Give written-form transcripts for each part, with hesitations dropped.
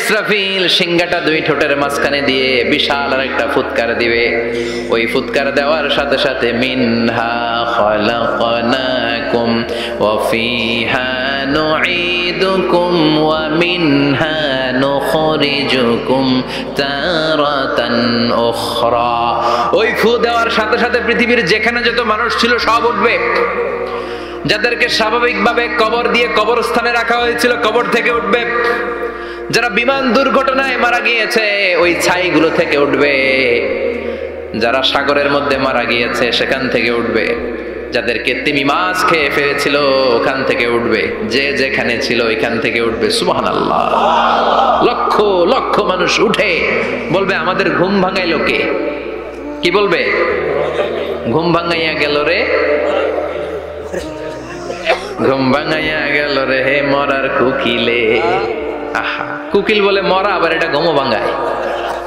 ইসরাফিল সিংহাটা দুই ঠোঁটের মাঝখানে দিয়ে বিশাল আর একটা ফুৎকার দিবে। ওই ফুৎকার দেওয়ার সাথে সাথে মিনহা খালাকনাকুম ওয়া ফিহা নুঈদুকুম ওয়া মিনহা নুখরিজুকুম তারাতান উখরা। ওই ফু দেওয়ার সাথে সাথে পৃথিবীর যেখানে যত মানুষ ছিল সব উঠবে। যাদেরকে স্বাভাবিকভাবে কবর দিয়ে কবরস্থানে রাখা হয়েছিল কবর থেকে উঠবে। যারা বিমান দুর্ঘটনায় মারা গিয়েছে ওই ছাইগুলো থেকে উঠবে। যারা সাগরের মধ্যে মারা গিয়েছে সেখান থেকে উঠবে। যাদেরকে তিমি মাছ খেয়ে ফেলেছিল ওখান থেকে উঠবে। যে যেখানে ছিল ওইখান থেকে উঠবে। সুবহানাল্লাহ। লক্ষ লক্ষ মানুষ উঠে বলবে আমাদের ঘুম ভাঙাইলো কে? কি বলবে? ঘুম ভাঙাইয়া গেল রে, ঘুম ভাঙাইয়া গেল রে হে মরার কুকিলে। আহা, কুকিল বলে মরা, আবার এটা ঘুমো ভাঙায়।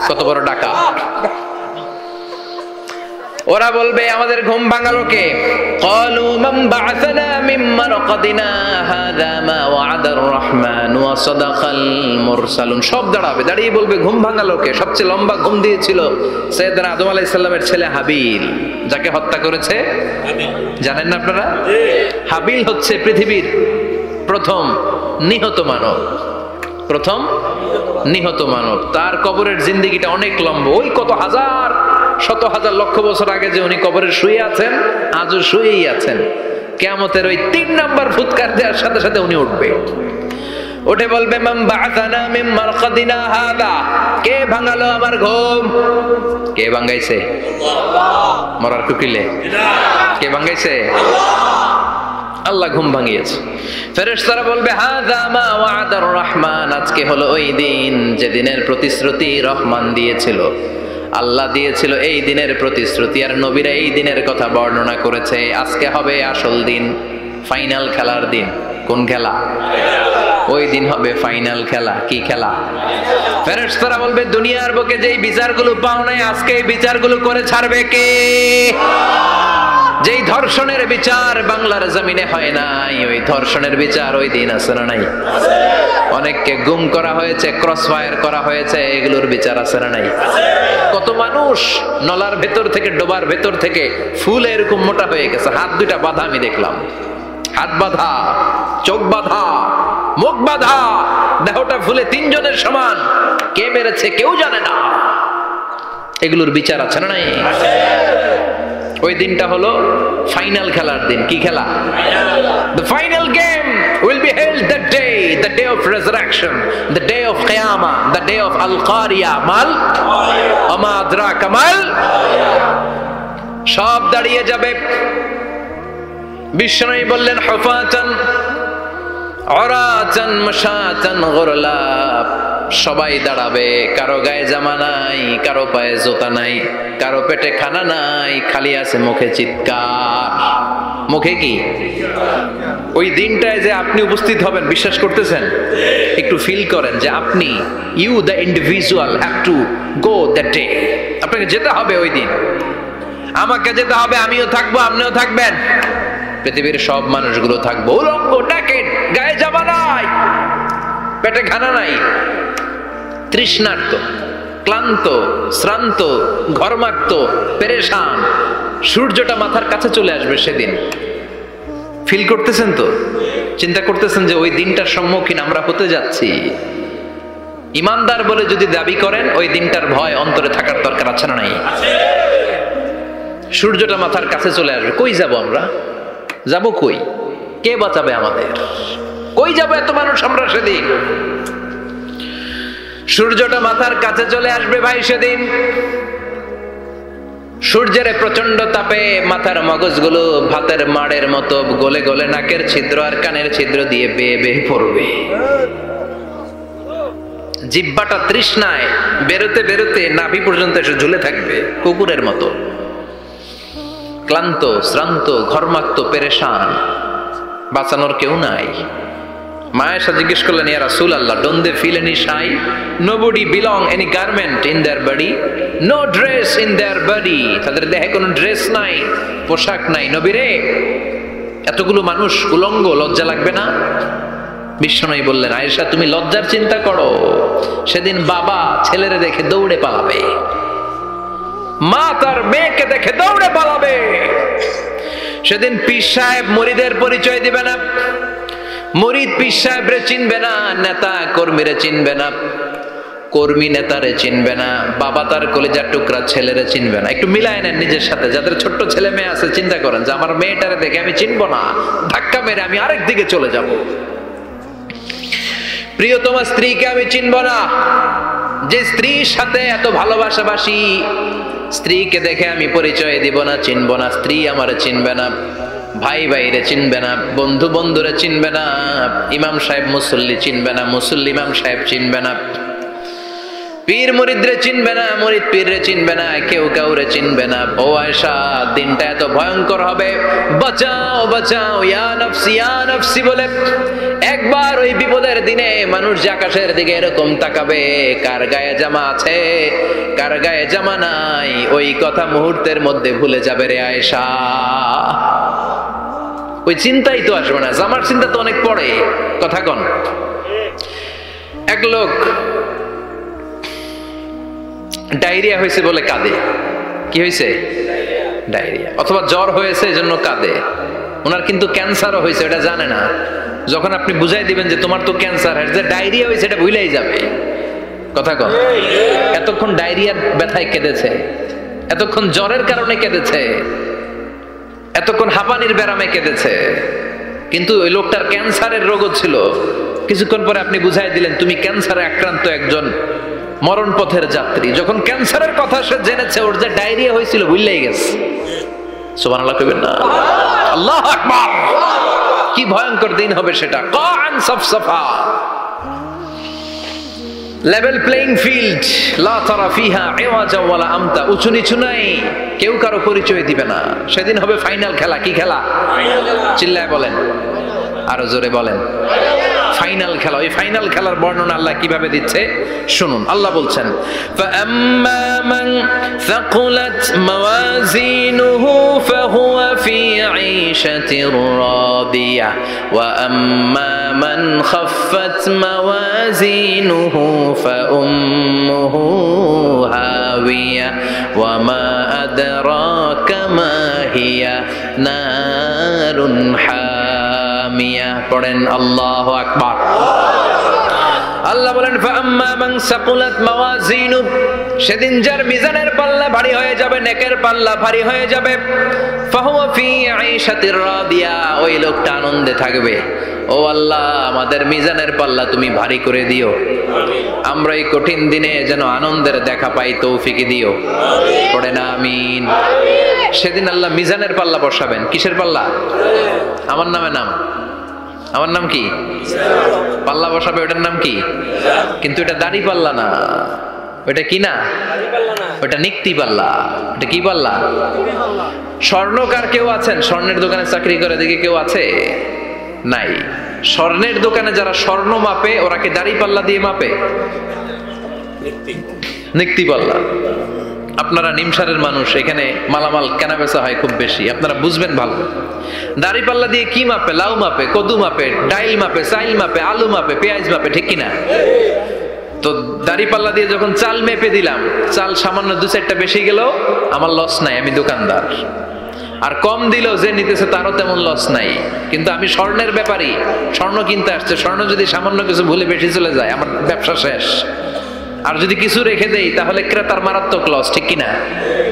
কত বড় ডাকা। ওরা বলবে আমাদের ঘুম ভাঙালো কে? ক্বালু মান বা'আসানা মিন মারকাদিনা হাযা মা ওয়া'দার রহমান ওয়া সাদাকাল মুরসালুন। সব দাঁড়াবে, দাঁড়িয়ে বলবে ঘুম ভাঙালো কে? সবচেয়ে লম্বা ঘুম দিয়েছিল সাইয়েদনা আদম আলাইহিস সালামের ছেলে হাবিল, যাকে হত্যা করেছে জানেন না আপনারা? হাবিল হচ্ছে পৃথিবীর প্রথম নিহত মানব। প্রথম নিহত মানব। তার কবরের জিন্দেগিটা অনেক লম্বা। ওই কত হাজার শত হাজার লক্ষ বছর আগে যে উনি কবরে শুয়ে আছেন, আজও শুয়েই আছেন। কিয়ামতের ওই ৩ নাম্বার ফুৎকার দেওয়ার সাথে সাথে উনি উঠবে। উঠে বলবে মান বা'আসানা মিন মারকাদিনা হাযা। কে ভাঙালো আমার ঘুম? কে ভাঙাইছে? আল্লাহ। মরার কুকিলে কে ভাঙাইছে? আল্লাহ ঘুম ভাঙিয়েছে। ফেরেশতারা বলবে হাযা মা ওয়া'দার রহমান। আজকে হলো ওই দিন যে দিনের প্রতিশ্রুতি রহমান দিয়েছিল, আল্লাহ দিয়েছিল এই দিনের প্রতিশ্রুতি। আর নবীরা এই দিনের কথা বর্ণনা করেছে। আজকে হবে আসল দিন, ফাইনাল খেলার দিন। কোন খেলা? ওই দিন হবে ফাইনাল খেলা। কি খেলা? ফেরেশতারা বলবে দুনিয়ার বুকে যেই বিচারগুলো পাও নাই আজকে এই বিচারগুলো করে ছাড়বে কে? যেই ধর্ষণের বিচার বাংলার জমিনে হয় নাই, ওই ধর্ষণের বিচার ওই দিন আছে না নাই? অনেককে গুম করা হয়েছে, ক্রস ফায়ার করা হয়েছে, এগুলোর বিচার আছে না নাই? কত মানুষ নলার ভেতর থেকে, ডোবার ভেতর থেকে ফুল এরকম মোটা হয়ে গেছে, হাত দুইটা বাঁধা আমি দেখলাম। হাত বাঁধা, চোখ বাঁধা, মুখ বাঁধা, দেহটা ফুলে 3 জনের সমান। কে মেরেছে কেউ জানে না। এগুলোর বিচার আছে না নাই? ওই দিনটা হলো ফাইনাল খেলার দিন। কি খেলা? The final game will be held that day, the day of resurrection, the day of qiyamah, the day of al-qariya mal ama adraka mal। সব দাঁড়িয়ে যাবে। বিষ্ণু বললেন হুফাতান উরাতান মাশাতান গুরলা। সবাই দাঁড়াবে। কারো গায়ে জামা নাই, কারো পায়ে জুতা নাই, কারো পেটে খানা নাই, খালি আছে মুখে চিৎকার। মুখে কি? ওই দিনটায় যে আপনি উপস্থিত হবেন বিশ্বাস করতেছেন? একটু ফিল করেন যে আপনি, you the individual have to go that day. আপনাকে যেতে হবে ওই দিন। আমাকে যেতে হবে, আমিও থাকবো, আপনিও থাকবেন। পৃথিবীর সব মানুষগুলো থাকবো উলঙ্গ, নাকেড, গায়ে জামা নাই, পেটে খানা নাই, তৃষ্ণার্ত, ক্লান্ত, শ্রান্ত, ঘর্মাক্ত, পেরেশান। সূর্যটা মাথার কাছে চলে আসবে সেদিন। ফিল করতেছেন তো? চিন্তা করতেছেন যে ওই দিনটার সম্মুখীন আমরা হতে যাচ্ছি। ইমানদার বলে যদি দাবি করেন ওই দিনটার ভয় অন্তরে থাকার দরকার আছে না নাই? সূর্যটা মাথার কাছে চলে আসবে। কই যাব আমরা? যাব কই? কে বাঁচাবে আমাদের? কই যাব এত মানুষ আমরা সেদিন? সূর্যটা মাথার কাছে চলে আসবে ভাই সেদিন। সূর্যের প্রচন্ড তাপে মাথার মগজগুলো ভাতের মাড়ের মতো গলে গলে নাকের ছিদ্র আর কানের ছিদ্র দিয়ে বেয়ে বেয়ে পড়বে। জিহ্বাটা তৃষ্ণায় বেরোতে বেরোতে নাভি পর্যন্ত এসে ঝুলে থাকবে কুকুরের মতো। ক্লান্ত, শ্রান্ত, ঘর্মাক্ত, পেরেশান, বাঁচানোর কেউ নাই। মায়েশা জিজ্ঞেস করলেন, ইয়া রাসূলুল্লাহ, don't they feel any shy? Nobody belong any garment in their body, no dress in their body. তাদের দেহে কোনো ড্রেস নাই, পোশাক নাই। নবী রে, এতগুলো মানুষ উলঙ্গ, লজ্জা লাগবে না? বিশ্বনবী বললেন, আয়েশা তুমি লজ্জার চিন্তা করো, সেদিন বাবা ছেলেরে দেখে দৌড়ে পালাবে, মা তার মেয়েকে দেখে দৌড়ে পালাবে। সেদিন পীর সাহেব মুরিদের পরিচয় দিবে না, মুরিদ পীর সাহেবরে চিনবে না, নেতা কর্মীরে চিনবে না, কর্মী নেতারে চিনবে না, বাবা তার কলিজার টুকরা ছেলেরে চিনবে না। একটু মিলায় নেন নিজের সাথে। যাদের ছোট্ট ছেলে মেয়ে আছে চিন্তা করেন যে আমার মেয়েটারে দেখে আমি চিনবো না, ধাক্কা মেরে আমি আরেক দিকে চলে যাব। প্রিয়তমা স্ত্রীকে আমি চিনবো না, যে স্ত্রীর সাথে এত ভালোবাসাবাসি, স্ত্রীকে দেখে আমি পরিচয় দিব না, চিনবো না। স্ত্রী আমারে চিনবে না, ভাই ভাইরে চিনবে না, বন্ধু বন্ধুরে চিনবে না, ইমাম সাহেব মুসল্লি চিনবে না, মুসল্লি ইমাম সাহেব চিনবে না, পীর মুরিদরে চিনবে না, মুরিদ পীররে চিনবে না, কেউ কাউরে চিনবে না। ও আয়েশা, দিনটা এত ভয়ঙ্কর হবে, বাঁচাও বাঁচাও, ইয়া নফসি বলে একবার ওই বিপদের দিনে মানুষ যে আকাশের দিকে এরকম তাকাবে, কার গায়ে জামা আছে কার গায়ে জামা নাই, ওই কথা মুহূর্তের মধ্যে ভুলে যাবে রে আয়েশা। ওই চিন্তাই তো আসবে না, জামার চিন্তা তো অনেক পরে। কথা কন। এক লোক ডায়রিয়া হয়েছে বলে কাঁদে। কি হয়েছে? ডায়রিয়া। অথবা জ্বর হয়েছে এজন্য কাঁদে। ওনার কিন্তু ক্যান্সারও হয়েছে, এটা জানে না। যখন আপনি বুঝাই দিবেন যে তোমার তো ক্যান্সার, যে ডায়রিয়া হয়েছে এটা ভুলেই যাবে। কথা কন। এতক্ষণ ডায়রিয়ার ব্যথায় কেঁদেছে, এতক্ষণ জ্বরের কারণে কেঁদেছে, এতক্ষণ হাঁপানির ব্যারামে কেঁদেছে, কিন্তু ওই লোকটার ক্যান্সারের রোগও ছিল। কিছুক্ষণ পরে আপনি বুঝাই দিলেন তুমি ক্যান্সারে আক্রান্ত একজন মরণ পথের যাত্রী। যখন ক্যান্সারের কথা সে জেনেছে, ওর যে ডায়রিয়া হয়েছিল ভুলেই গেছে। সুবহানাল্লাহ কইবেন না? আল্লাহু আকবার। কি ভয়ঙ্কর দিন হবে সেটা। কান সাফসাফা, লেভেল প্লেইং ফিল্ড, লা তারা ফিহা ইওয়াজা ওয়ালা আমতা। উঁচু নিচু নাই, কেউ কারো পরিচয় দিবে না। সেদিন হবে ফাইনাল খেলা। কি খেলা? চিল্লায় বলেন, আরো জোরে বলেন। ফাইনাল খেলা। ওই ফাইনাল খেলার বর্ণনা আল্লাহ কিভাবে দিচ্ছে শুনুন। আল্লাহ বলছেন, ফাআম্মা মান সাকুলাত মাওয়াজিনুহু ফাহুয়া ফি আইশাতির রাদিয়া ওয়া আম্মা মান খাফফাত মাওয়াজিনুহু ফাউম্মুহু হাওিয়া ওয়া মা আদরাকা মা হিয়া নারুন হামিয়া। পড়েন আল্লাহু আকবার। আল্লাহ বলেন, ফাআম্মা মান সাকুলাত মাওয়াজিনু, সেদিন যার মিজানের পাল্লা ভারী হয়ে যাবে, নেকের পাল্লা ভারী হয়ে যাবে, ফাহুয়া ফি আইশাতির রাদিয়া, ওই লোকটা আনন্দে থাকবে। ও আল্লাহ, আমাদের মিজানের পাল্লা তুমি ভারী করে দিও, আমরা এই কঠিন দিনে যেন আনন্দের দেখা পাই, তৌফিক দিও। পড়ে না আমিন। সেদিন আল্লাহ মিজানের পাল্লা বসাবেন। কিসের পাল্লা? আমার নামে নাম। আমার নাম কি? পাল্লা বসাবে, ওটার নাম কি? কিন্তু এটা দাড়ি পাল্লা না, ওটা কি না, ওটা নিক্তি পাল্লা। এটা কি পাল্লা? স্বর্ণকার কেউ আছেন? স্বর্ণের দোকানে চাকরি করে দেখে কেউ আছে? নাই। স্বর্ণের দোকানে যারা স্বর্ণ মাপে, ওরা কি দাড়ি পাল্লা দিয়ে মাপে? নিক্তি পাল্লা। আপনারা নিমসারের মানুষ, এখানে মালামাল কেনা বেচা হয় খুব বেশি, আপনারা বুঝবেন ভালো। দাড়ি পাল্লা দিয়ে কি মাপে? লাউ মাপে, কদু মাপে, ডাইল মাপে, চাইল মাপে, আলু মাপে, পেঁয়াজ মাপে, ঠিক কিনা? তো দাড়ি পাল্লা দিয়ে যখন চাল মেপে দিলাম, চাল সামান্য 2-4টা বেশি গেল, আমার লস নাই, আমি দোকানদার। আর কম দিলেও যে নিতেছে তারও তেমন লস নাই। কিন্তু আমি স্বর্ণের ব্যাপারী, স্বর্ণ কিনতে আসছে, স্বর্ণ যদি সামান্য কিছু ভুলে বেশি চলে যায়, আমার ব্যবসা শেষ। আর যদি কিছু রেখে দেই তাহলে ক্রেতার মারাত্মক লস, ঠিক কিনা?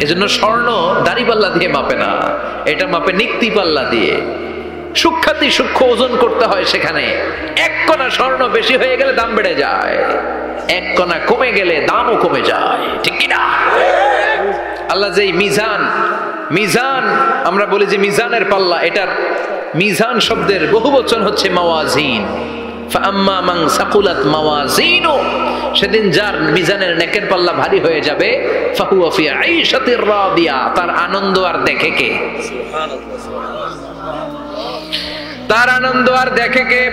এজন্য স্বর্ণ দাড়ি পাল্লা দিয়ে মাপে না, এটা মাপে নিক্তি পাল্লা দিয়ে। সূক্ষ্মাতি সূক্ষ্ম ওজন করতে হয় সেখানে। এক কণা স্বর্ণ বেশি হয়ে গেলে দাম বেড়ে যায়, এক কণা কমে গেলে দামও কমে যায়, ঠিক কিনা? আল্লাহ যেই মিজান, মিজান আমরা বলি যে মিজানের পাল্লা, এটার মিজান শব্দের বহুবচন হচ্ছে মাওয়াজিন। ফাআম্মা মান সাকুলাত মাওয়াজিনু, সেদিন যার মিজানের নেকের পাল্লা ভারী হয়ে যাবে, ফাহুয়া ফি আইশাতির রাদিয়া, তার আনন্দ আর দেখে কে? সুবহানাল্লাহ। তার আনন্দ আর দেখে কে?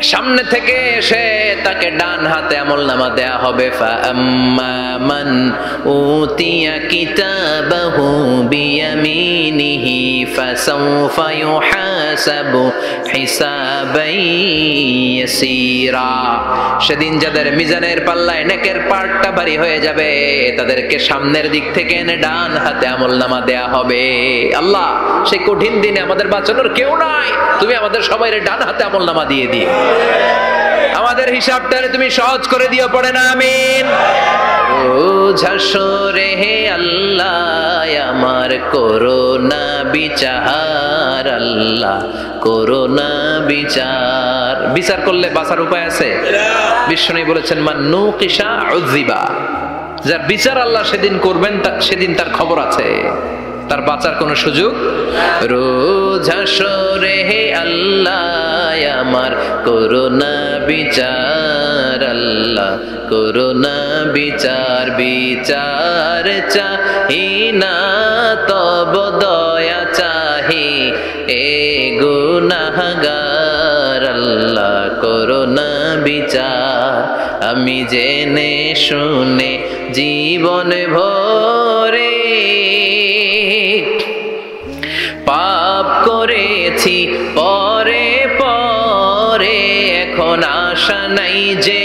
সামনে থেকে এসে তাকে ডান হাতে আমলনামা দেয়া হবে। ফাআম্মা মান উতিয়া কিতাবাহু বিয়ামিনিহি ফাসাউফা ইউহাসাবু হিসাবান ইয়াসীরা। সেদিন যাদের মিজানের পাল্লায় নেকের পার্টটা ভারী হয়ে যাবে তাদেরকে সামনের দিক থেকে এনে ডান হাতে আমলনামা দেয়া হবে। আল্লাহ, সেই কঠিন দিনে আমাদের বাঁচানোর কেউ নাই, তুমি আমাদের সবাইরে ডান হাতে আমলনামা দিয়ে দিও, আমাদের হিসাবটা তুমি সহজ করে দিও, পড়ে না আমিন। রোজ হাসরে হে আল্লাহ আমার করোনা বিচার, আল্লাহ করোনা বিচার। বিচার করলে বাঁচার উপায় আছে? বিশ্বনবী বলেছেন মান নুকিশা উযিবা, যার বিচার আল্লাহ সেদিন করবেন সেদিন তার খবর আছে, তার বাঁচার কোনো সুযোগ। রোজ হাসরে হে আল্লাহ আমার করোনা বিচার, আল্লাহ করোনা বিচার। বিচার চাহি না তব দয়া চাহি এ গুনাহগার, আল্লাহ করোনা বিচার। আমি জেনে শুনে জীবন ভরে পাপ করেছি পরে পরে, এখন আশা নাই যে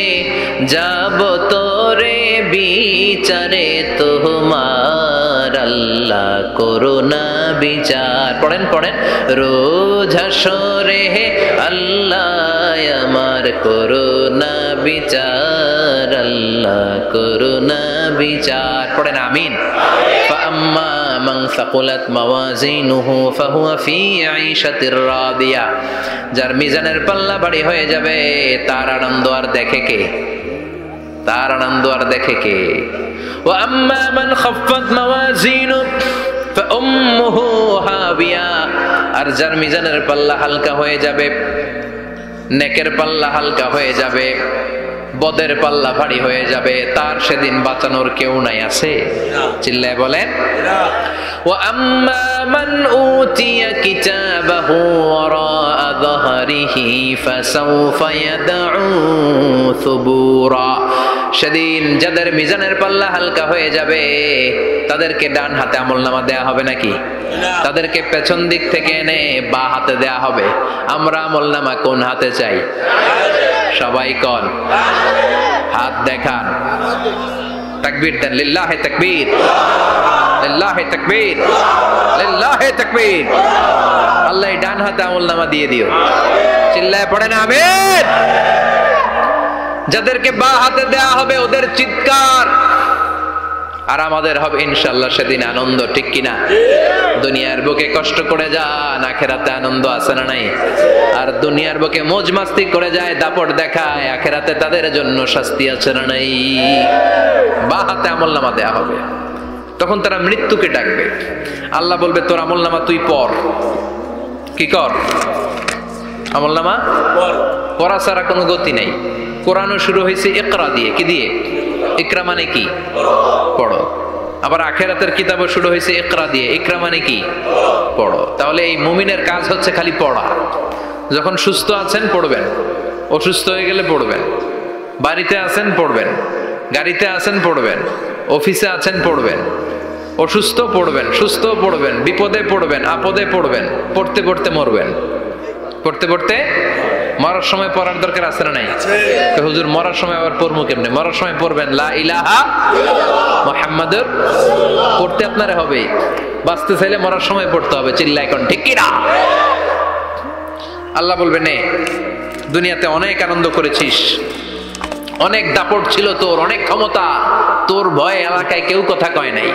যাব তোরে বিচারে তোমার, আল্লাহ করোনা বিচার। পড়েন পড়েন। রোজ হাসরে হে আল্লাহ আমার করোনা বিচার, আল্লাহ করোনা বিচার। পড়েন আমিন। ফাআম্মা মান সাকুলাত মাওয়াজিনুহু ফাহুয়া ফি আইশাতির রাদিয়া, যার মিজানের পাল্লা ভারী হয়ে যাবে তার আনন্দ আর দেখে কে? তার আনন্দ আর দেখে কে? ওয়া আম্মা মান খাফফাত মাওয়াজিনুহু ফাউম্মুহু হাবিয়া, আর যার মিজানের পাল্লা হালকা হয়ে যাবে, নেকের পাল্লা হালকা হয়ে যাবে, বদের পাল্লা ভারী হয়ে যাবে, তার সেদিন বাঁচানোর কেউ নাই। আছে? চিল্লায় বলেন। ওয়া আম্মা মান উতিয়া কিতাবাহু ওয়ারাআ যাহরিহি ফাসাউফা ইয়াদউ সুবুরা, সেদিন যাদের মিজানের পাল্লা হালকা হয়ে যাবে তাদেরকে ডান হাতে আমলনামা দেয়া হবে নাকি? তাদেরকে পেছন দিক থেকে এনে বা হাতে দেয়া হবে। আমরা আমলনামা কোন হাতে চাই? সবাই কোন হাত দেখান, তাকবীর দেন, লিল্লাহি তাকবীর, লিল্লাহি তাকবীর, লিল্লাহি তাকবীর। আল্লাহ ডান হাতে আমলনামা দিয়ে দিও, চিল্লায় পড়েন আমিন। যাদেরকে বা হাতে দেয়া হবে ওদের চিৎকার আর আমাদের হবে ইনশাআল্লাহ সেদিন আনন্দ, ঠিক কিনা? দুনিয়ার বুকে কষ্ট করে যান, আখেরাতে আনন্দ আছে না নাই? আর দুনিয়ার বুকে মौज মাস্তি করে যায়, দাপট দেখায়, আখেরাতে তাদের জন্য শাস্তি আছে না নাই? বা হাতে আমলনামা দেয়া হবে। তখন তারা মৃত্যুকে ডাকবে, আল্লাহ বলবে তোর আমলনামা তুই পড়। কি কর? আমলনামা পড়া ছাড়া কোনো গতি নেই। কোরআনও শুরু হয়েছে ইকরা দিয়ে। কি দিয়ে? ইকরা মানে কি? পড়ো। আবার আখেরাতের কিতাবও শুরু হয়েছে ইকরা দিয়ে। ইকরা মানে কি? পড়ো। তাহলে এই মুমিনের কাজ হচ্ছে খালি পড়া। যখন সুস্থ আছেন পড়বেন, অসুস্থ হয়ে গেলে পড়বেন, বাড়িতে আছেন পড়বেন, গাড়িতে আছেন পড়বেন, অফিসে আছেন পড়বেন, অসুস্থ পড়বেন, সুস্থ পড়বেন, বিপদে পড়বেন, আপদে পড়বেন, পড়তে পড়তে মরবেন। পড়তে পড়তে মরার সময় পড়ার দরকার আছে না নাই? হুজুর মরার সময় আবার পড়বো কেমনে? মরার সময় পড়বেন লা ইলাহা মুহাম্মাদুর, পড়তে আপনার হবে। বাঁচতে চাইলে মরার সময় পড়তে হবে। চিল্লা এখন ঠিক কি না? আল্লাহ বলবে নে, দুনিয়াতে অনেক আনন্দ করেছিস, অনেক দাপট ছিল তোর, অনেক ক্ষমতা, তোর ভয়ে এলাকায় কেউ কথা কয় নাই।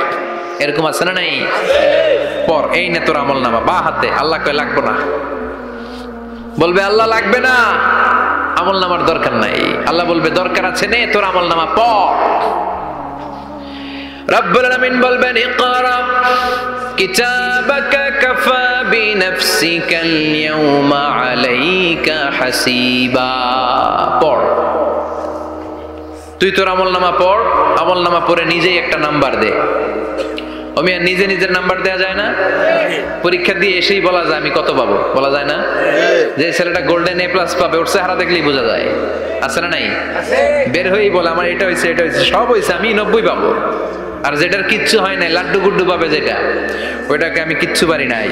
এরকম আছে না নাই? পর এই নে তোর আমলনামা বা হাতে। আল্লাহ কয় লাগবে না। বলবে আল্লাহ লাগবে না, আমলনামার দরকার নাই। আল্লাহ বলবে দরকার আছে, নে তোর আমলনামা পড়। রব্বুল আলামিন বলবেন ইকরা কিতাবাকা কাফা বিনাফসিকাল ইয়াওমা আলাইকা হাসিবা। পড়, তুই তোর আমলনামা পড়। আমলনামা পড়ে নিজেই একটা নাম্বার দে। আর নিজে নিজের নাম্বার দেওয়া যায় না? পরীক্ষা দিয়ে এসেই বলা যায় আমি কত পাবো, বলা যায় না? যে ছেলেটা গোল্ডেন এ প্লাস পাবে ওর চেহারা দেখলেই বোঝা যায়, আছে না নাই? বের হয়েই বলে আমার এটা হয়েছে এটা হয়েছে সব হয়েছে, আমি 90 পাবো। আর যেটার কিচ্ছু হয় নাই, লাড্ডু গুড্ডু পাবে যেটা, ওইটাকে আমি কিচ্ছু পারি নাই,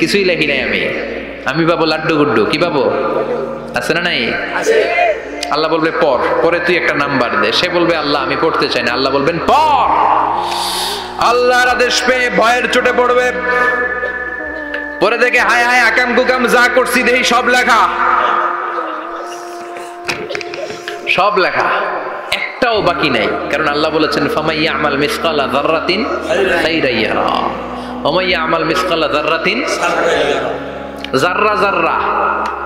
কিছুই লেখি নাই আমি পাবো লাড্ডু গুড্ডু। কি পাবো? আছে না নাই? আল্লাহ বলবে পরে তুই একটা নাম্বার দে। সে বলবে আল্লাহ আমি পড়তে চাই না। আল্লাহ বলবেন পড়। আল্লাহর আদেশ পেয়ে ভয়ের চোটে পড়বে, পরে দেখে হায় হায় আকাম কুকাম যা করছি দেখি সব লেখা, সব লেখা, একটাও বাকি নাই। কারণ আল্লাহ বলেছেন ফামাইয়া আমাল মিসকালা যাররাতিন খাইরান ইয়ারা ওয়া মাইয়া আমাল মিসকালা যাররাতিন জাররা জাররা।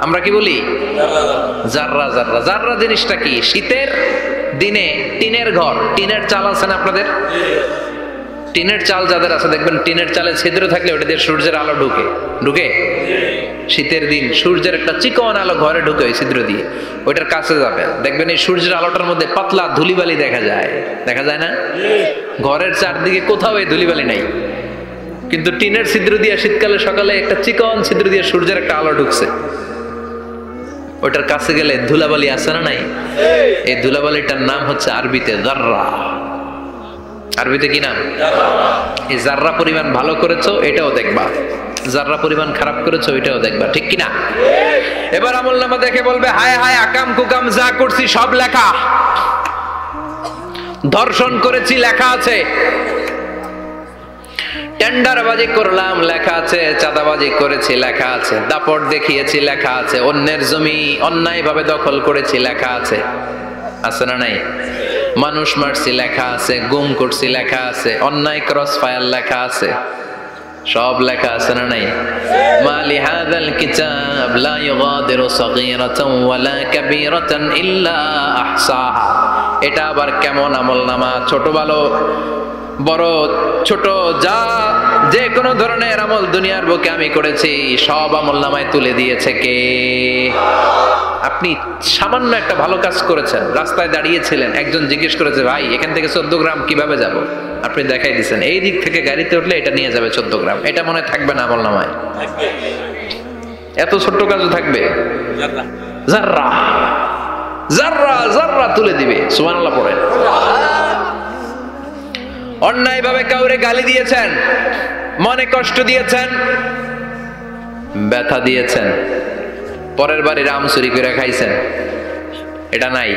আমরা কি বলি? জাররা জাররা। জাররা জিনিসটা কি? শীতের দিনে টিনের ঘর, টিনের চাল আছে না আপনাদের? টিনের চাল যাদের আছে দেখবেন টিনের চালে ছিদ্র থাকলে ওটা দিয়ে সূর্যের আলো ঢুকে শীতের দিন সূর্যের একটা চিকন আলো ঘরে ঢুকে ওই ছিদ্র দিয়ে, ওইটার কাছে যাবেন দেখবেন এই সূর্যের আলোটার মধ্যে পাতলা ধুলিবালি দেখা যায় না? ঘরের চারদিকে কোথাও এই ধুলিবালি নাই, কিন্তু টিনের ছিদ্র দিয়ে শীতকালে সকালে একটা চিকন ছিদ্র দিয়ে সূর্যের একটা আলো ঢুকছে, ওটার কাছে গেলে ধুলাবালি আছে না নাই? এই ধুলাবালিটার নাম হচ্ছে আরবিতে জাররা। আরবিতে কি নাম? এই জাররা পরিমাণ ভালো করেছো এটাও দেখবা, জাররা পরিমাণ খারাপ করেছো এটাও দেখবা, ঠিক কিনা? এবার আমলনামা দেখে বলবে হায় হায় আকাম কুকাম যা করছি সব লেখা, ধর্ষণ করেছি লেখা আছে, টেন্ডারবাজি করলাম লেখা আছে, চাঁদাবাজি করেছি লেখা আছে, দাপট দেখিয়েছি লেখা আছে, অন্যের জমি অন্যায়ভাবে দখল করেছি লেখা আছে, আছে না নাই? মানুষ মারছি লেখা আছে, গুম করছি লেখা আছে, অন্যায় ক্রস ফায়ার লেখা আছে, সব লেখা আছে না নাই? মালি হাযাল কিতাব লা ইউগাদিরু সাগীরাতান ওয়ালা কাবীরাতান ইল্লা আহসাহা। এটা আবার কেমন আমলনামা? ছোট ভালো বড় ছোট যা যে কোনো ধরনের আমল দুনিয়ার বুকে আমি করেছি সব আমলনামায় তুলে দিয়েছে কে? আপনি সামান্য একটা ভালো কাজ করেছেন, রাস্তায় দাঁড়িয়েছিলেন, একজন জিজ্ঞেস করেছে ভাই এখান থেকে 14 গ্রাম কিভাবে যাব, আপনি দেখাই দিচ্ছেন এই দিক থেকে গাড়িতে উঠলে এটা নিয়ে যাবে 14 গ্রাম, এটা মনে থাকবে না আমলনামায়? এত ছোট্ট কাজও থাকবে? জাররা জাররা জাররা তুলে দিবে। সুবহানাল্লাহ পড়েন। অন্যায়ভাবে কাউরে গালি দিয়েছেন, মনে কষ্ট দিয়েছেন, ব্যথা দিয়েছেন, পরের বাড়ির আম চুরি করে খাইছেন, এটা নাই?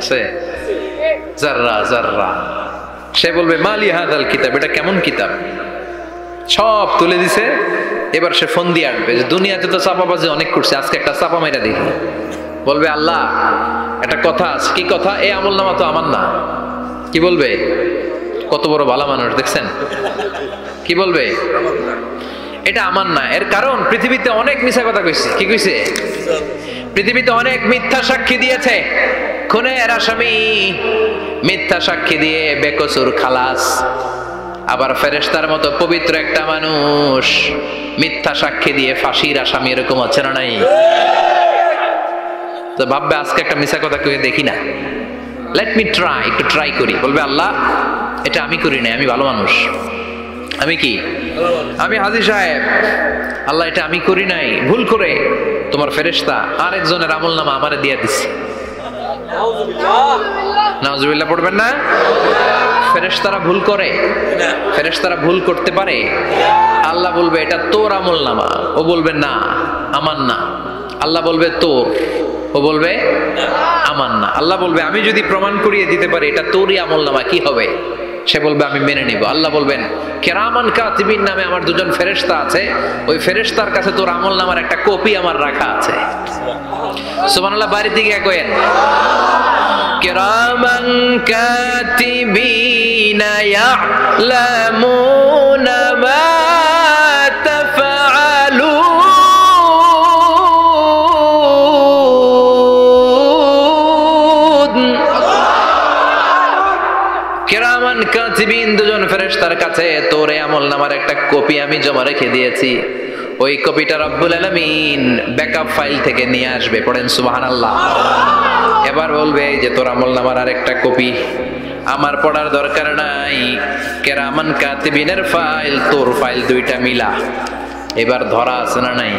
আছে। জাররা জাররা। সে বলবে মালি হাযাল কিতাব, এটা কেমন কিতাব? সব তুলে দিছে। এবার সে ফোন দিয়ে আসবে যে দুনিয়াতে তো চাপাবাজি অনেক করছে, আজকে একটা চাপা মাইরা দেখি। বলবে আল্লাহ একটা কথা আছে। কি কথা? এই আমলনামা তো আমার না। কি বলবে? কত বড় ভালো মানুষ দেখছেন? কি বলবে? এটা আমার না। এর কারণ পৃথিবীতে অনেক মিথ্যা কথা কইছে। কি কইছে? পৃথিবীতে অনেক মিথ্যা সাক্ষী দিয়েছে, খুনের আসামি মিথ্যা সাক্ষী দিয়ে বেকসুর খালাস। আবার ফেরেশতার মতো পবিত্র একটা মানুষ মিথ্যা সাক্ষী দিয়ে ফাঁসির আসামি, এরকম আছে না নাই? তো ভাববে আজকে একটা মিথ্যা কথা কয়ে দেখি না, লেট মি ট্রাই, একটু ট্রাই করি। বলবে আল্লাহ এটা আমি করি নাই, আমি ভালো মানুষ। আমি কি? আমি হাজী সাহেব। আল্লাহ এটা আমি করি নাই, ভুল করে তোমার ফেরেশতা আরেকজনের আমলনামা আমারে দিয়ে দিছে। নাউজুবিল্লাহ পড়বেন না? ফেরেশতারা ভুল করে? ফেরেশতারা ভুল করতে পারে? আল্লাহ বলবে এটা তোর আমলনামা, ও বলবে না আমার না। আল্লাহ বলবে তোর, ও বলবে আমার না। আল্লাহ বলবে আমি যদি প্রমাণ করিয়ে দিতে পারি এটা তোরই আমলনামা, কি হবে? সে বলবে আমি মেনে নিব। আল্লাহ বলবেন কিরামান কাতিবিন নামে আমার দুজন ফেরেশতা আছে, ওই ফেরেশতার কাছে তোর আমলনামার একটা কপি আমার রাখা আছে। সুবহানাল্লাহ। বাড়িতে গিয়ে কয়েন কিরামান কাতিবিনা ইয়ালামুনা মা কিরামান কাতিবিন দুজন ফেরেশতার কাছে তোর আমলনামার একটা কপি আমি জমা রেখে দিয়েছি। ওই কপিটা রব্বুল আলামিন ব্যাকআপ ফাইল থেকে নিয়ে আসবে, পড়েন সুবহানাল্লাহ। এবার বলবে যে তোর আমলনামার আরেকটা কপি আমার পড়ার দরকার নাই, কেরামান কাতিবিনের ফাইল তোর ফাইল দুইটা মিলা। এবার ধরা আছে না নাই?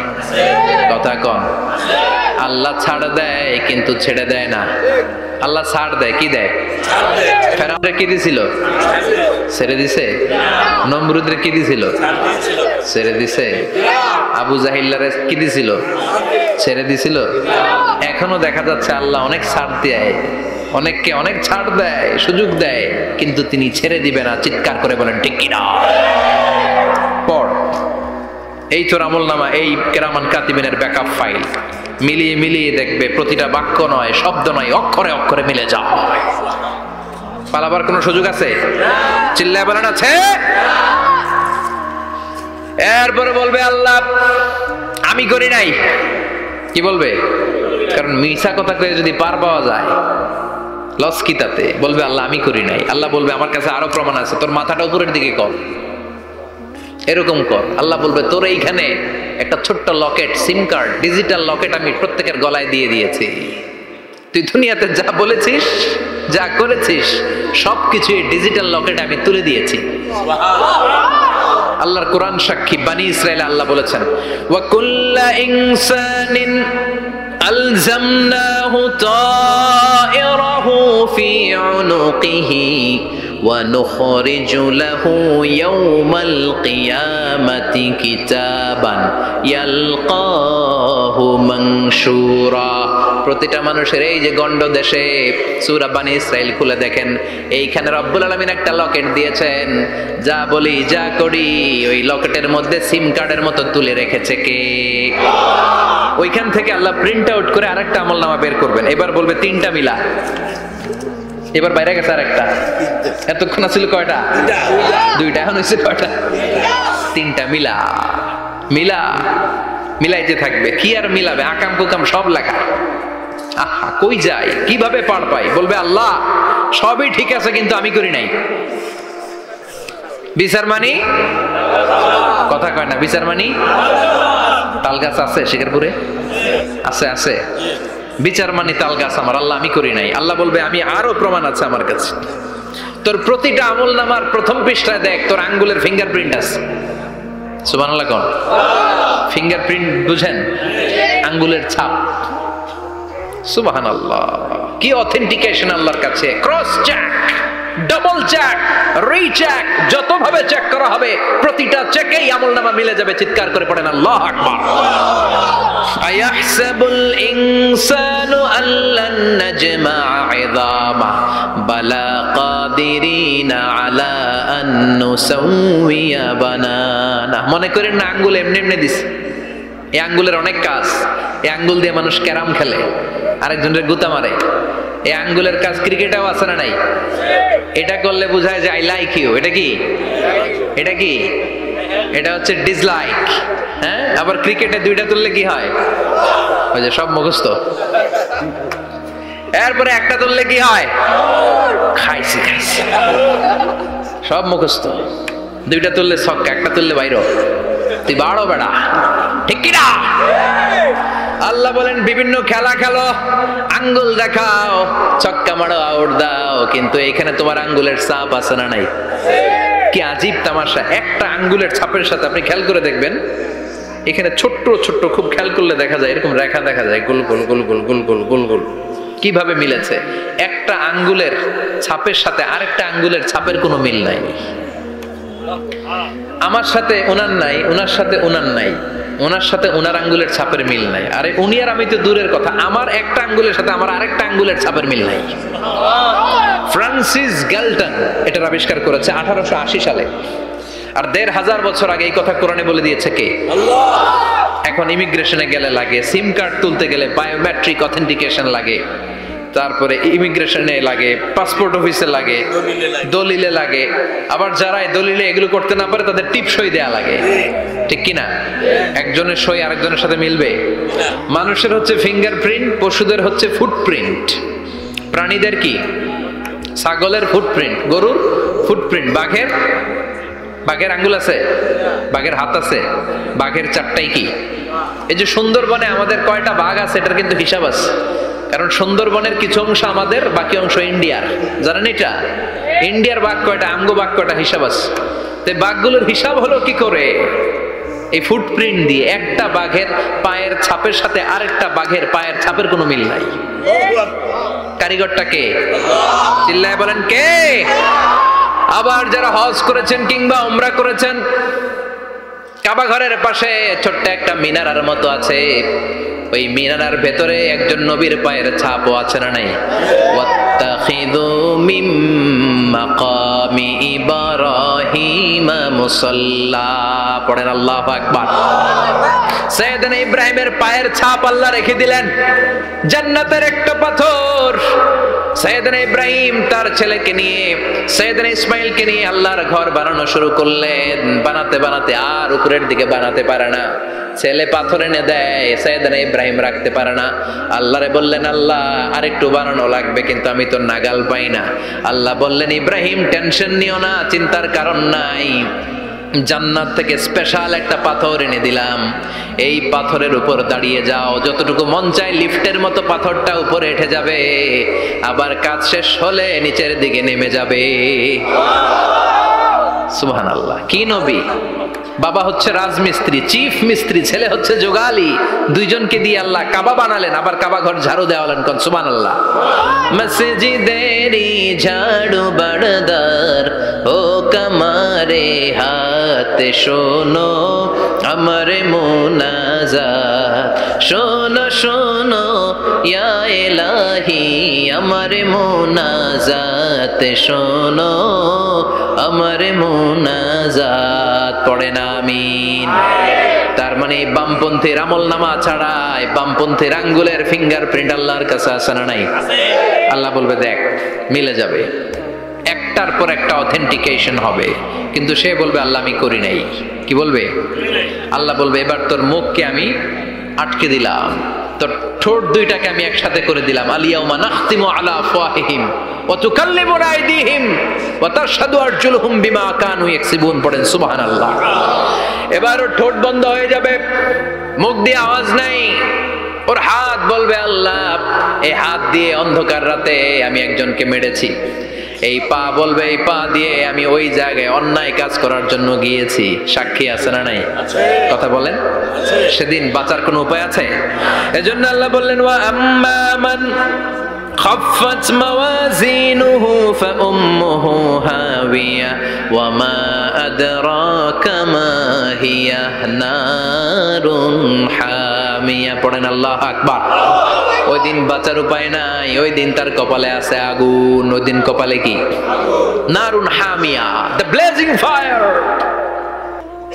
কথা কন। আল্লাহ ছাড় দেয় কিন্তু ছেড়ে দেয় না। আল্লাহ ছাড় দেয়, কি দেয়? ফেরাউনরে কি দিছিল? ছেড়ে দিছে। নমরুদের কি দিছিল? ছেড়ে দিছে। আবু জাহিল্লারে কি দিছিল? ছেড়ে দিছিল। এখনো দেখা যাচ্ছে আল্লাহ অনেক ছাড় দেয়, অনেককে অনেক ছাড় দেয়, সুযোগ দেয়, কিন্তু তিনি ছেড়ে দিবে না। চিৎকার করে বলেন ঠিক কিনা? পড় এই তোর আমলনামা, এই কেরামান কাতিবিনের ব্যাকআপ ফাইল মিলিয়ে মিলিয়ে দেখবে প্রতিটা বাক্য নয়, শব্দ নয়, অক্ষরে অক্ষরে মিলে যায়। পালাবার কোনো সুযোগ আছে? চিল্লায় বলেন আছে। এরপরে বলবে আল্লাহ আমি করি নাই। কি বলবে? কারণ মিছা কথা কয়ে যদি পার পাওয়া যায় লস কি তাতে? বলবে আল্লাহ আমি করি নাই। আল্লাহ বলবে আমার কাছে আরো প্রমাণ আছে, তোর মাথাটা উপরের দিকে কর, এরকম কর। আল্লাহ বলবে তোর এইখানে একটা ছোট্ট লকেট, সিম কার্ড, ডিজিটাল লকেট আমি প্রত্যেকের গলায় দিয়ে দিয়েছি। তুই দুনিয়াতে যা বলেছিস, যা করেছিস, সবকিছু এই ডিজিটাল লকেটে আমি তুলে দিয়েছি। আল্লাহর কোরআন সাক্ষী, বানি ইসরাইল আল্লাহ বলেছেন ওয়া কুল্লা ইনসানিন আলজামনাহু তায়রাহু ফি উনুকিহি ওয়া নুখরিজু লাহু ইয়াওমাল কিয়ামাতি কিতাবান ইয়ালকাহু মানশুরা। প্রতিটা মানুষের এই যে গন্ড দেশে সূরা বানি ইসরাইল খুলে দেখেন, এইখানে রব্বুল আলামিন একটা লকেট দিয়েছেন। যা বলি যা করি ওই লকেটের মধ্যে সিম কার্ডের মতো তুলে রেখেছে কে? ওইখান থেকে আল্লাহ প্রিন্ট আউট করে আরেকটা আমলনামা বের করবেন। এবার বলবে তিনটা মিলা। এবার বাইরে গেছে আরেকটা। এতক্ষণ ছিল কয়টা? দুইটা। এখন হয়েছে কয়টা? তিনটা। মিলা মিলা মিলাইতে থাকবে। কি আর মিলাবে? আকাম কুকাম সব লেখা। আহা কই যায়, কিভাবে পার পাই? বলবে আল্লাহ সবই ঠিক আছে কিন্তু আমি করি নাই। বিচার মানি? কথা কয় না। বিচার মানি? তাল গাছ আছে শিকারপুরে? আছে আছে। বিচার মানি তাল গাছ আমার। আল্লাহ আমি করি নাই। আল্লাহ বলবে আমি আরো প্রমাণ আছে আমার কাছে। তোর প্রতিটা আমলনামার প্রথম পৃষ্ঠায় দেখ তোর আঙ্গুলের ফিঙ্গারপ্রিন্ট আছে। সুবহানাল্লাহ কোন? ফিঙ্গারপ্রিন্ট বুঝেন? আঙ্গুলের ছাপ। সুবহানাল্লাহ, কি অথেন্টিকেশন আল্লাহর কাছে। Cross check, double check, recheck, যতভাবে চেক করা হবে প্রতিটা চেকেই আমলনামা মিলে যাবে। চিৎকার করে পড়েন আল্লাহু আকবার। আয়াহসাবুল ইনসানু আল্লান নাজমা'a 'ইযামা বালা কাদিরিনা আলা আন নুসাউইয়া বানানা। মনে করেন না আঙ্গুল এমনি এমনি দিছে। এই আঙ্গুলের অনেক কাজ। এই আঙ্গুল দিয়ে মানুষ ক্যারাম খেলে, আরেকজনের গুতা মারে। এই আঙ্গুলের কাজ ক্রিকেটেও আছে না নাই? এটা করলে বোঝায় যে আই লাইক ইউ। এটা কি? এটা কি? এটা হচ্ছে ডিসলাইক। হ্যাঁ, আবার ক্রিকেটে দুইটা তুললে কি হয়? ওই যে সব মুখস্থ। এরপরে একটা তুললে কি হয়? খাইছি খাইছি, সব মুখস্থ। দুইটা তুললে ছক্কা, একটা তুললে বাইরো। তুই বাড়ো বেড়া, ঠিক কিনা? আল্লাহ বলেন বিভিন্ন খেলা খেলো, আঙ্গুল দেখাও, ছক্কা মারো, আউট দাও, কিন্তু এখানে তোমার আঙ্গুলের ছাপ আছে না নাই? কি আজীব তামাশা। একটা আঙ্গুলের ছাপের সাথে আপনি খেয়াল করে দেখবেন, এখানে ছোট্ট ছোট্ট খুব খেয়াল করলে দেখা যায় এরকম রেখা দেখা যায়, গোল গোল গোল গোল গোল গোল গোল গোল। কিভাবে মিলেছে? একটা আঙ্গুলের ছাপের সাথে আরেকটা আঙ্গুলের ছাপের কোনো মিল নাই। আমার সাথে ওনার নাই, ওনার সাথে ওনার নাই, ওনার সাথে ওনার আঙ্গুলের ছাপের মিল নাই। আরে উনি আর আমি তো দূরের কথা, আমার একটা আঙ্গুলের সাথে আমার আরেকটা আঙ্গুলের ছাপের মিল নাই। ফ্রান্সিস গ্যালটন এটার আবিষ্কার করেছে 1880 সালে। আর 1500 বছর আগে এই কথা কোরআনে বলে দিয়েছে কে? আল্লাহ। এখন ইমিগ্রেশনে গেলে লাগে, সিম কার্ড তুলতে গেলে বায়োমেট্রিক অথেন্টিকেশন লাগে, তারপরে ইমিগ্রেশনে লাগে, পাসপোর্ট অফিসে লাগে, দলিলে লাগে। আবার যারা দলিলে এগুলো করতে না পারে তাদের টিপ সই দেয়া লাগে, ঠিক কিনা? একজনের সই আরেকজনের সাথে মিলবে? মানুষের হচ্ছে ফিঙ্গারপ্রিন্ট, পশুদের হচ্ছে ফুটপ্রিন্ট। প্রাণীদের কি? ছাগলের ফুটপ্রিন্ট, গরুর ফুটপ্রিন্ট, বাঘের বাঘের আঙ্গুল আছে, বাঘের হাত আছে, বাঘের চারটাই কি? এই যে সুন্দরবনে আমাদের কয়টা বাঘ আছে এটার কিন্তু হিসাব আছে, কারণ সুন্দরবনের কিছু অংশ আমাদের, বাকি অংশ ইন্ডিয়ার। জানেন এটা? ইন্ডিয়ার বাঘ কয়টা, আমগো বাঘ কয়টা, হিসাব আছে। তো বাঘগুলোর হিসাব হলো কি করে? এই ফুটপ্রিন্ট দিয়ে। একটা বাঘের পায়ের ছাপের সাথে আরেকটা বাঘের পায়ের ছাপের কোনো মিল নাই। কারিগরটা কে? চিল্লায় বলেন কে? আবার যারা হজ করেছেন কিংবা উমরা করেছেন, কাবা ঘরের পাশে ছোট্ট একটা মিনারার মতো আছে, ওই মিনারার ভেতরে একজন নবীর পায়ের ছাপও আছে না নাই? ওয়াত্তাখিযু মিম মাকামি ইব্রাহিম মুসাল্লা, পড়েন আল্লাহু আকবার। সাইয়েদনা ইব্রাহিমের পায়ের ছাপ আল্লাহ রেখে দিলেন জান্নাতের একটা পাথর। সাইয়েদনা ইব্রাহিম তার ছেলেকে নিয়ে, সাইয়েদনা ইসমাইলকে নিয়ে আল্লাহর ঘর বানানো শুরু করলেন। বানাতে বানাতে আর উপরের দিকে বানাতে পারে না, ছেলে পাথর এনে দেয়, সাইয়েদনা ইব্রাহিম রাখতে পারে না। আল্লাহরে বললেন, আল্লাহ আরেকটু বানানো লাগবে, কিন্তু আমি তো নাগাল পাই না। আল্লাহ বললেন, ইব্রাহিম টেনশন নিও না, চিন্তার কারণ নাই, জান্নাত থেকে স্পেশাল একটা পাথর এনে দিলাম, এই পাথরের উপর দাঁড়িয়ে যাও, যতটুকু মন চায় লিফটের মতো পাথরটা উপরে উঠে যাবে, আবার কাজ শেষ হলে নিচের দিকে নেমে যাবে। সুবহানাল্লাহ। কি নবী! বাবা হচ্ছে রাজমিস্ত্রি, চিফ মিস্ত্রি, ছেলে হচ্ছে যোগালি, দুইজনকে দিয়ে আল্লাহ কাবা বানালেন, আবার কাবা ঘর ঝাড়ু দেওয়ালেন। কোন সুবহানাল্লাহ। মসজিদেরি ঝাড়ু বারদার ও কামারে হাতে শোনো আমার মুনাজাত, শোনো শোনো ইয়া ইলাহি আমার মুনাজাত, শোনো আমার মুনাজাত। পড়েন আমিন। তার মানে বামপন্থীর আমল নামা ছাড়াই বামপন্থীর আঙ্গুলের ফিঙ্গারপ্রিন্ট আল্লাহর কাছে আছে না নাই? আল্লাহ বলবে দেখ মিলে যাবে, একটার পর একটা অথেন্টিকেশন হবে, কিন্তু সে বলবে আল্লাহ আমি করি নাই। কি বলবে? আল্লাহ বলবে এবার তোর মুখকে আমি আটকে দিলাম, তোর ঠোঁট দুইটাকে আমি একসাথে করে দিলাম। আলিয়াউমা নাখতিমু আলা আফওয়াহিহিম ওয়া তুকাল্লিমুনা আইদিহিম ওয়া তাশহাদু আরজুলুহুম বিমা কানু ইয়াকসিবুন। পড়েন সুবহানাল্লাহ। এবার ওর ঠোঁট বন্ধ হয়ে যাবে, মুখ দিয়ে আওয়াজ নাই, ওর হাত বলবে আল্লাহ এই হাত দিয়ে অন্ধকার রাতে আমি একজনকে মেরেছি, এই পা বলবে এই পা দিয়ে আমি ওই জায়গায় অন্যায় কাজ করার জন্য গিয়েছি। সাক্ষী আছে না নাই? কথা বলেন। সেদিন বাঁচার কোনো উপায় আছে? এজন্য আল্লাহ বললেন ওয়া আম্মা মান খাফফাত মাওয়াজিনুহু ফাউম্মুহু হাওিয়া ওয়া মা আদরাকা মা হিয়া নারুন হামিয়া। পড়েন আল্লাহু আকবার। ওই দিন বাঁচার উপায় নাই, ওই দিন তার কপালে আছে আগুন। ওই দিন কপালে কি? নারুন হামিয়া, দ্য ব্লেজিং ফায়ার।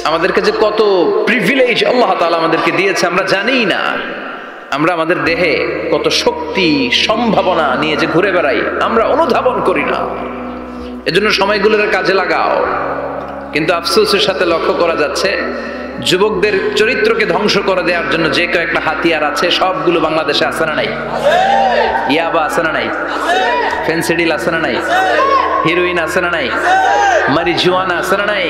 আমাদেরকে যে কত প্রিভিলেজ আল্লাহ তাআলা আমাদেরকে দিয়েছে আমরা জানি না। আমরা আমাদের দেহে কত শক্তি সম্ভাবনা নিয়ে যে ঘুরে বেড়াই আমরা অনুধাবন করি না। এজন্য সময়গুলোর কাজে লাগাও। কিন্তু আফসোসের সাথে লক্ষ্য করা যাচ্ছে যুবকদের চরিত্রকে ধ্বংস করে দেওয়ার জন্য যে কয়েকটা হাতিয়ার আছে সবগুলো বাংলাদেশে আছে না নাই? ইয়াবা আছে না নাই? ফেন্সিডিল আছে না নাই? হিরোইন আছে না নাই? মারিজুয়ানা আছে না নাই?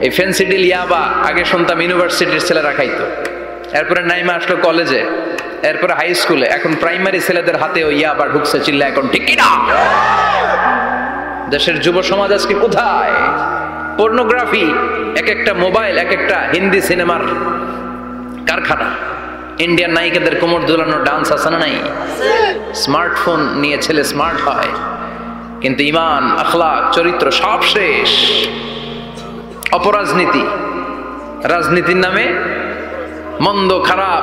এই ফেন্সিডিল ইয়াবা আগে শুনতাম ইউনিভার্সিটির ছেলেরা খাইতো, এরপরে নাইমা আসলো কলেজে, এরপরে হাই স্কুলে, এখন প্রাইমারি ছেলেদের হাতেও ইয়াবা ঢুকছে। চিল্লা এখন ঠিক কিনা? দেশের যুব সমাজ আজকে কোথায়? পর্নোগ্রাফি, এক একটা মোবাইল এক একটা হিন্দি সিনেমার কারখানা। ইন্ডিয়ান নায়িকাদের কোমর দুলানো ডান্স আছে না নাই? স্মার্টফোন নিয়ে ছেলে স্মার্ট হয়, কিন্তু ইমান আখলাক চরিত্র সব শেষ। অপরাজনীতি, রাজনীতির নামে মন্দ খারাপ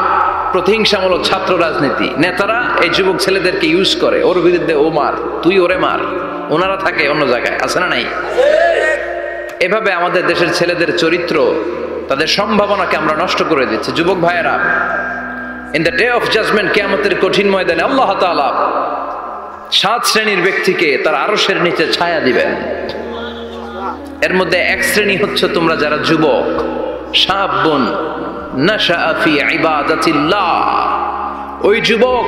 প্রতিহিংসামূলক ছাত্র রাজনীতি, নেতারা এই যুবক ছেলেদেরকে ইউজ করে, ওর বিরুদ্ধে ও মার, তুই ওরে মার, ওনারা থাকে অন্য জায়গায়। আছে না নাই? এভাবে আমাদের দেশের ছেলেদের চরিত্র, তাদের সম্ভাবনাকে আমরা নষ্ট করে দিচ্ছি। যুবক ভাইয়েরা, in the day of judgement, কিয়ামতের কঠিন ময়দানে আল্লাহ তাআলা 7 শ্রেণীর ব্যক্তিকে তার আরশের নিচে ছায়া দিবেন। এর মধ্যে এক শ্রেণী হচ্ছে তোমরা যারা যুবক, শাবুন নাশাআ ফি ইবাদাতিল্লাহ, ওই যুবক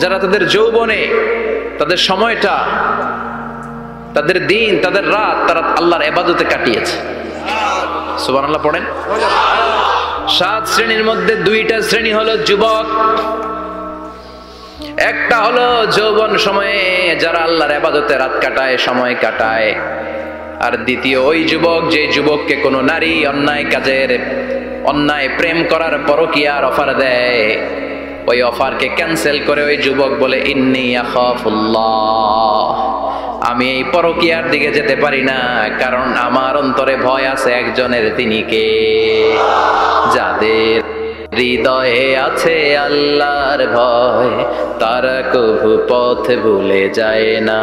যারা তাদের যৌবনে তাদের সময়টা তাদের দিন তাদের রাত তারা আল্লাহর ইবাদতে কাটিয়েছে। সুবহানাল্লাহ পড়েন। 7 শ্রেণীর মধ্যে 2টা শ্রেণী হলো যুবক। একটা হলো যৌবন সময়ে যারা আল্লাহর ইবাদতে রাত কাটায়, সময় কাটায়। আর দ্বিতীয় ওই যুবক যে যুবককে কোনো নারী অন্যায় প্রেম করার পরকীয়ার অফার দেয়, ওই অফারকে ক্যান্সেল করে ওই যুবক বলে ইন্নী আখাফুল্লাহ, আমি এই পরকীয়ার দিকে যেতে পারি না, কারণ আমার অন্তরে ভয় আছে একজনের, তিনি কে? যাদের হৃদয়ে আছে আল্লাহর ভয়, তারা কভু পথ ভুলে যায় না।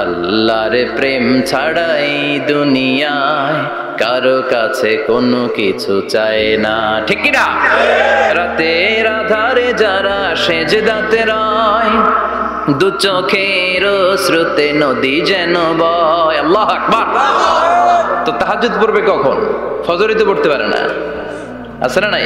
আল্লাহর প্রেম ছাড়াই দুনিয়ায় কারো কাছে কোনো কিছু চায় না। ঠিক কি না? রাতের আধারে যারা সেজদাতে রয়, দু চোখের শ্রুতে নদী যেন বয়। আল্লাহু আকবার। তো তাহাজ্জুদ পড়বে কখন? ফজরই তো পড়তে পারে না, আছে না নাই?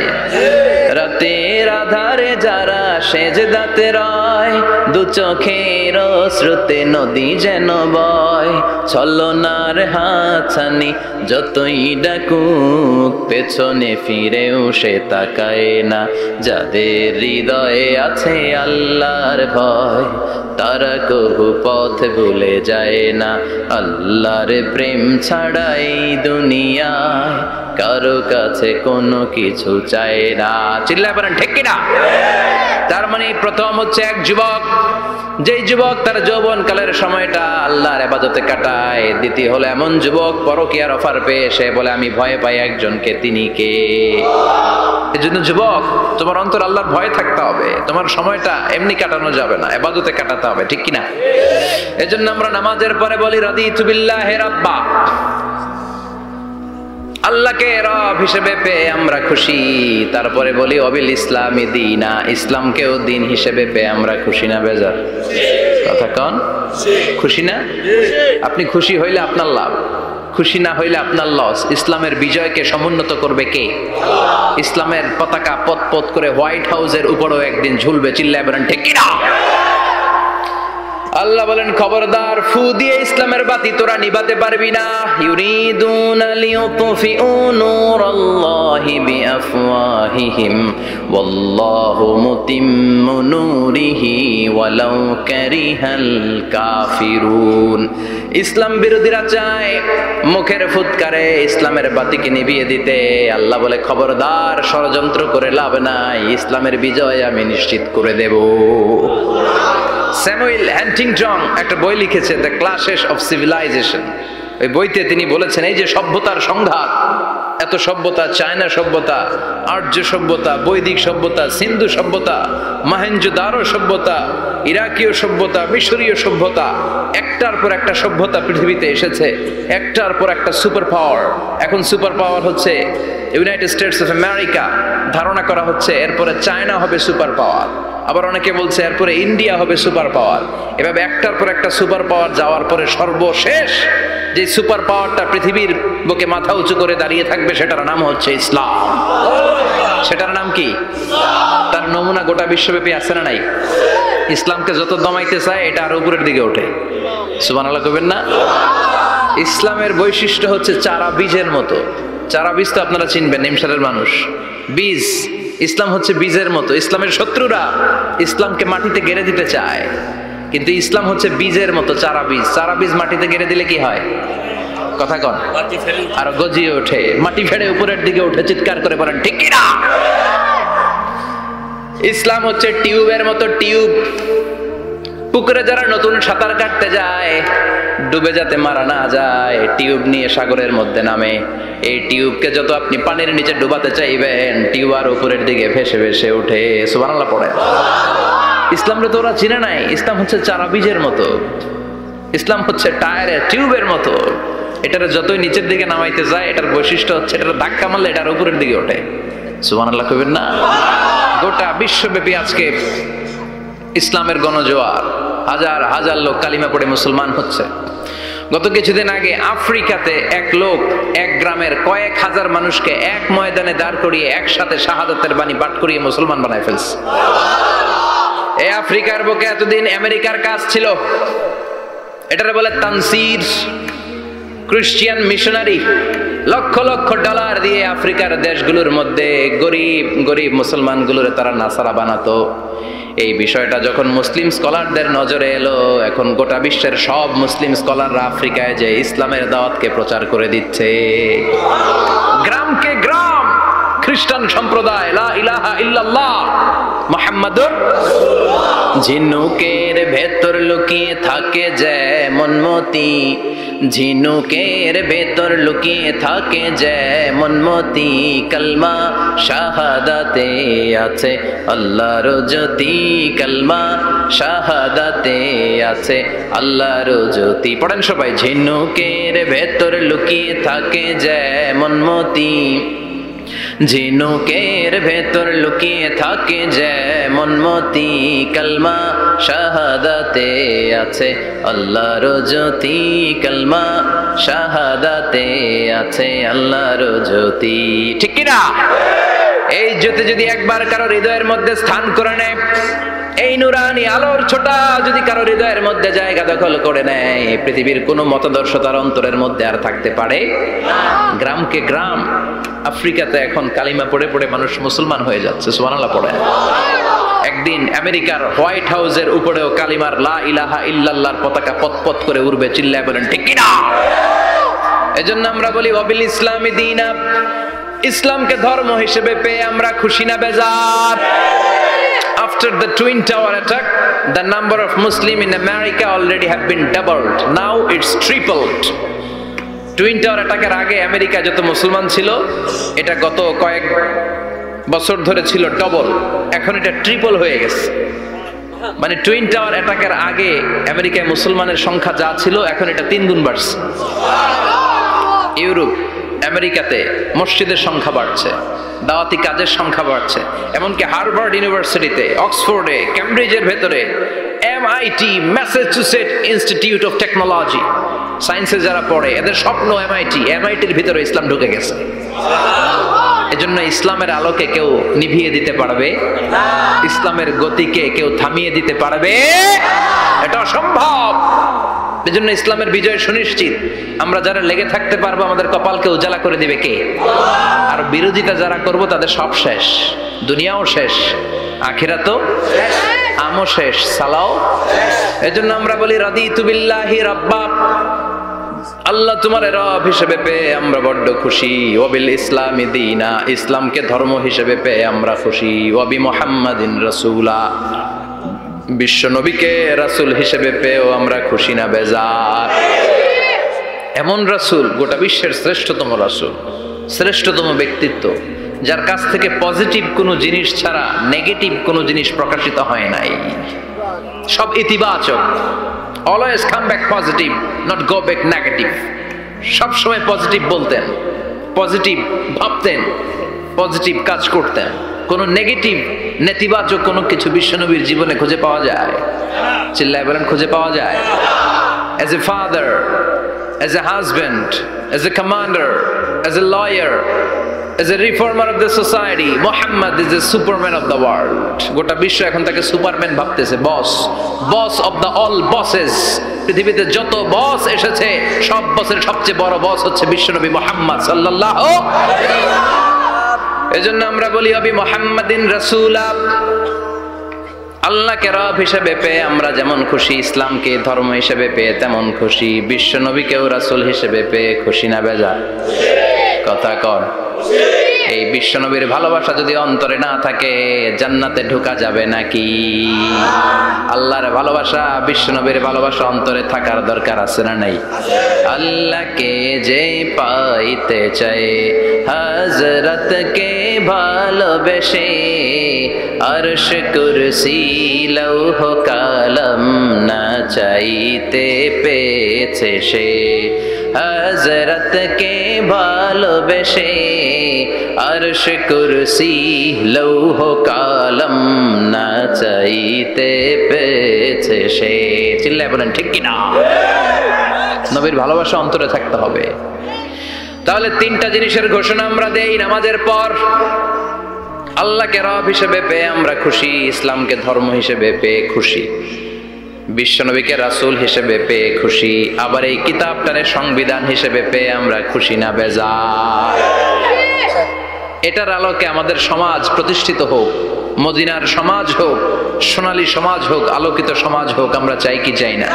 রাতের আধারে যারা সেজদাতে রয়, দু চোখের শ্রুতে নদী যেন বয়। ছলনার হাতছানি যতই ডাকুক, পেছনে ফিরেও সে তাকায় না। যাদের হৃদয়ে আছে আল্লাহর ভয়, তারা কভু পথ ভুলে যায় না। আল্লাহর প্রেম ছাড়াই দুনিয়ায় কারো কাছে কোনো কিছু চায় না। চিল্লায় বলেন ঠিক কিনা? তার মানে প্রথম হচ্ছে এক যুবক, যেই যুবক তার যৌবন কালের সময়টা আল্লাহর ইবাদতে কাটায়। দ্বিতীয় হলো এমন যুবক পরকীয়ার অফার পেয়ে সে বলে আমি ভয় পাই একজনকে, তিনি কে? এজন্য যুবক, তোমার অন্তর আল্লাহর ভয় থাকতে হবে। তোমার সময়টা এমনি কাটানো যাবে না, ইবাদতে কাটাতে হবে। ঠিক কিনা? এজন্য আমরা নামাজের পরে বলি রাদিতু বিল্লাহি রাব্বা, আল্লাহকে রব হিসেবে পেয়ে আমরা খুশি। তারপরে বলি অবিল ইসলামি দীনা, ইসলামকেও দিন হিসেবে পেয়ে আমরা খুশি না বেজার? কথা কন, খুশি না? আপনি খুশি হইলে আপনার লাভ, খুশি না হইলে আপনার লস। ইসলামের বিজয়কে সমুন্নত করবে কে? ইসলামের পতাকা পথ পথ করে হোয়াইট হাউসের উপরেও একদিন ঝুলবে। চিল্লায় বলেন ঠিক কিনা? আল্লাহ বলেন খবরদার, ফু দিয়ে ইসলামের বাতি তোরা নিভাতে পারবি না। ইউরিদুনা লিয়ুতফিউ নূরাল্লাহি বিআফওয়াহিহিম ওয়াল্লাহু মুতিম্মু নূরিহি ওয়ালাউ কারিহাল কাফিরুন। ইসলাম বিরোধীরা চায় মুখের ফুৎকারে ইসলামের বাতিকে নিভিয়ে দিতে। আল্লাহ বলে খবরদার, ষড়যন্ত্র করে লাভ নাই, ইসলামের বিজয় আমি নিশ্চিত করে দেব। স্যামুয়েল হ্যান্টিংটন একটা বই লিখেছে, দ্য ক্লাশেস অফ সিভিলাইজেশন। ওই বইতে তিনি বলেছেন এই যে সভ্যতার সংঘাত, এত সভ্যতা, চায়না সভ্যতা, আর্য সভ্যতা, বৈদিক সভ্যতা, সিন্ধু সভ্যতা, মহেঞ্জোদারো সভ্যতা, ইরাকীয় সভ্যতা, মিশরীয় সভ্যতা, একটার পর একটা সভ্যতা পৃথিবীতে এসেছে, একটার পর একটা সুপার পাওয়ার। এখন সুপার পাওয়ার হচ্ছে ইউনাইটেড স্টেটস অফ আমেরিকা, ধারণা করা হচ্ছে এরপরে চায়না হবে সুপার পাওয়ার, আবার অনেকে বলছে এরপরে ইন্ডিয়া হবে সুপার পাওয়ার। এভাবে একটার পর একটা সুপার পাওয়ার যাওয়ার পরে সর্বশেষ যে সুপার পাওয়ারটা পৃথিবীর বুকে মাথা উঁচু করে দাঁড়িয়ে থাকবে সেটার নাম হচ্ছে ইসলাম। সেটার নাম কি? তার নমুনা গোটা বিশ্বব্যাপী আছে না নাই? ইসলামকে যত দমাইতে চায় এটা আরো উপরের দিকে ওঠে। সুবহানাল্লাহ কইবেন না? ইসলামের বৈশিষ্ট্য হচ্ছে চারা বীজের মতো। চারা বীজ তো আপনারা চিনবেন, নিমসারের মানুষ। বীজ, ইসলাম হচ্ছে বীজের মতো। ইসলামের শত্রুরা ইসলামকে মাটিতে গেড়ে দিতে চায়, কিন্তু ইসলাম হচ্ছে বীজের মতো, চারা বীজ। চারা বীজ মাটিতে গেড়ে দিলে কি হয়? কথা কন, আর গজিয়ে ওঠে, মাটি ফেড়ে উপরের দিকে উঠে চিৎকার করে বলেন ঠিক কি না? ইসলাম হচ্ছে টিউবের মতো। টিউব, পুকুরে যারা নতুন সাঁতার কাটতে যায় ডুবে যাতে মারা না যায়, টিউব নিয়ে সাগরের মধ্যে নামে। এই টিউবকে যত আপনি পানির নিচে ডুবাতে চাইবেন, টিউব আর উপরের দিকে ভেসে ভেসে উঠে। সুবহানাল্লাহ পড়ে। ইসলামরে তো ওরা চিনে নাই। ইসলাম হচ্ছে চারা বীজের মতো, ইসলাম হচ্ছে টায়ারের টিউবের মতো। এটার যতই নিচের দিকে নামাইতে যায়, এটার বৈশিষ্ট্য হচ্ছে এটার ধাক্কা মারলে এটার উপরের দিকে ওঠে। সুবহানাল্লাহ কইবেন না? গোটা বিশ্বব্যাপী আজকে ইসলামের গণজোয়ার, হাজার হাজার লোক কালিমা পড়ে মুসলমান হচ্ছে। গত কিছুদিন আগে আফ্রিকাতে এক লোক এক গ্রামের কয়েক হাজার মানুষকে এক ময়দানে দাঁড় করিয়ে একসাথে শাহাদাতের বাণী পাঠ করিয়ে মুসলমান বানায় ফেলছে। এই আফ্রিকার বুকে এতদিন আমেরিকার কাজ ছিল, এটারে বলে Tansir. Christian missionary lakh lakh dollar দিয়ে আফ্রিকার দেশগুলোর মধ্যে গরিব গরিব মুসলমানগুলোরে তারা নাসারা বানাতো। এই বিষয়টা যখন মুসলিম স্কলারদের নজরে এলো, এখন গোটা বিশ্বের সব মুসলিম স্কলাররা আফ্রিকায় যে ইসলামের দাওয়াতকে প্রচার করে দিচ্ছে। গ্রামকে গ্রাম খ্রিস্টান সম্প্রদায় লা ইলাহা ইল্লাল্লাহ মুহাম্মাদুর। ঝিনুকের ভেতর লুকিয়ে থাকে যেমন মতি, ঝিনুকের ভেতর লুকিয়ে থাকে যেমন মতি, কালমা শাহাদাতে আছে আল্লাহর জ্যোতি, কালমা শাহাদাতে আছে আল্লাহর জ্যোতি। পড়েন সবাই। ঝিনুকের ভেতর লুকিয়ে থাকে যেমন মতি, ঝিনুকের ভেতর লুকিয়ে থাকে যেমন মতি, কালমা শাহাদাতে আছে আল্লাহর জ্যোতি, কালমা শাহাদাতে আছে আল্লাহর জ্যোতি। ঠিক কিনা? এই জ্যোতি যদি একবার কারো হৃদয়ের মধ্যে স্থান করে নেয়, এই নুরানি আলোর ছোটা যদি কারো হৃদয়ের মধ্যে জায়গা দখল করে নেয়, পৃথিবীর কোনো মতাদর্শ তার অন্তরের মধ্যে আর থাকতে পারে না। গ্রামকে গ্রাম আফ্রিকাতে এখন কালিমা পড়ে পড়ে মানুষ মুসলমান হয়ে যাচ্ছে। সুবহানাল্লাহ পড়েন। একদিন আমেরিকার হোয়াইট হাউসের উপরেও কালিমার লা ইলাহা ইল্লাল্লাহর পতাকা পতপত করে উড়বে। চিল্লায় বলেন ঠিক কিনা? এজন্য আমরা বলি ওয়াবিল ইসলামি দীনা, ইসলামকে ধর্ম হিসেবে পেয়ে আমরা খুশি না বেজার? After the Twin Tower attack, the number of Muslims in America already have been doubled. Now it's tripled. Twin tower অ্যাটাকের আগে আমেরিকা যত মুসলমান ছিল, এটা গত কয়েক বছর ধরে ছিল ডবল, এখন এটা ট্রিপল হয়ে গেছে। মানে টুইন টাওয়ার অ্যাটাকের আগে আমেরিকায় মুসলমানের সংখ্যা যা ছিল, এখন এটা 3 গুণ বাড়ছে। ইউরোপ আমেরিকাতে মসজিদের সংখ্যা বাড়ছে, দাওয়াতি কাজের সংখ্যা বাড়ছে। এমনকি হার্ভার্ড ইউনিভার্সিটিতে, অক্সফোর্ডে, ক্যামব্রিজের ভেতরে, MIT, Massachusetts institute of technology, সায়েন্সে যারা পড়ে এদের স্বপ্ন এমআইটির ভিতরে ইসলাম ঢুকে গেছে। এজন্য ইসলামের আলোকে কেউ নিভিয়ে দিতে পারবে না, ইসলামের গতিকে কেউ থামিয়ে দিতে পারবে, এটা অসম্ভব। এজন্য ইসলামের বিজয় সুনিশ্চিত। আমরা যারা লেগে থাকতে পারবো, আমাদের কপালকে উজালা করে দিবে কে? আর বিরোধিতা যারা করব তাদের সব শেষ, দুনিয়াও শেষ, আখিরাতও শেষ, আমও শেষ, সালাও শেষ। এজন্য আমরা বলি রাদিতু বিল্লাহি রাব্বা, আল্লাহ তোমার রব হিসেবে পেয়ে আমরা বড্ড খুশি। ওয়াবিল ইসলামি দীনা, ইসলামকে ধর্ম হিসেবে পেয়ে আমরা খুশি। ওয়াবি মুহাম্মাদিন রাসূলা, বিশ্ব নবীকে রাসূল হিসেবে পেয়েও আমরা খুশি না বেজার? এমন রাসূল, গোটা বিশ্বের শ্রেষ্ঠতম রাসূল, শ্রেষ্ঠতম ব্যক্তিত্ব, যার কাছ থেকে পজিটিভ কোনো জিনিস ছাড়া নেগেটিভ কোনো জিনিস প্রকাশিত হয় নাই, সব ইতিবাচক। Always come back positive, not go back negative. সবসময় পজিটিভ বলতেন, পজিটিভ ভাবতেন, পজিটিভ কাজ করতেন। কোনো নেগেটিভ নেতিবাচক কোনো কিছু বিশ্বনবীর জীবনে খুঁজে পাওয়া যায়? চিল্লায় বলেন খুঁজে পাওয়া যায়? As a father, as a husband, as a commander, as a lawyer, as a reformer of the society, Muhammad is the superman of the world. গোটা বিশ্ব এখন তাকে সুপারম্যান ভাবতেছে, boss, boss of the all bosses. পৃথিবীতে যত বস এসেছে, সব বসের সবচেয়ে বড় বস হচ্ছে বিশ্বনবী মুহাম্মদ সাল্লাল্লাহু আলাইহি ওয়াসাল্লাম। এজন্য আমরা বলি অবি মুহাম্মাদিন রাসূলা, আল্লাহকে রব হিসেবে পেয়ে আমরা যেমন খুশি, ইসলামকে ধর্ম হিসেবে পেয়ে তেমন খুশি, বিশ্ব নবীকেও রাসূল হিসেবে পেয়ে খুশি না বেজার? কথা কর। এই বিশ্ব নবীর ভালোবাসা যদি অন্তরে না থাকে, জান্নাতে ঢোকা যাবে নাকি? আল্লাহর ভালোবাসা, বিশ্ব নবীর ভালোবাসা অন্তরে থাকার দরকার আছে না নাই? আল্লাহকে যে পাইতে চায়, হযরতকে ভালোবেসে, আরশ কুরসি লৌহ কালাম না চাইতে পেয়েছে সে। হযরতকে ভালোবেসে, আরশ কুরসি লৌহ কালাম না চাইতে পেয়েছে সে। চিল্লায় বলেন ঠিক কিনা? নবীর ভালোবাসা অন্তরে থাকতে হবে। তাহলে 3টা জিনিসের ঘোষণা আমরা দেই নামাজের পর। আল্লাহকে রব হিসেবে পেয়ে আমরা খুশি, ইসলামকে ধর্ম হিসেবে পেয়ে খুশি। বিশ্বনবীকে রাসূল হিসেবে পেয়ে খুশি, আবার এই কিতাবটারে সংবিধান হিসেবে পেয়ে আমরা খুশি না বেজার? এটার আলোকে আমাদের সমাজ প্রতিষ্ঠিত হোক, মদিনার সমাজ হোক, সোনালী সমাজ হোক, আলোকিত সমাজ হোক, আমরা চাই কি চাই না?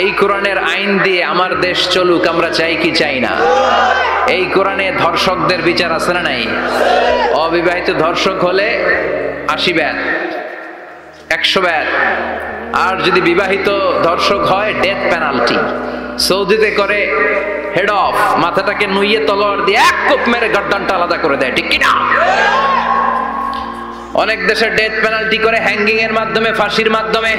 এই কোরআনের আইন দিয়ে আমার দেশ চলুক, আমরা চাই কি চাই না? এই কোরআনে ধর্ষকদের বিচার আছে না নাই? অবিবাহিত ধর্ষক হলে 80 ব্যাট, 100 ব্যাট, আর যদি বিবাহিত ধর্ষক হয় ডেথ পেনাল্টি। সৌদিতে করে হেড অফ, মাথাটাকে নুইয়ে তলোয়ার দিয়ে এক কোপ মেরে গর্দানটা আলাদা করে দেয়, ঠিক কিনা? অনেক দেশে ডেথ পেনাল্টি করে হ্যাঙ্গিং এর মাধ্যমে, ফাঁসির মাধ্যমে।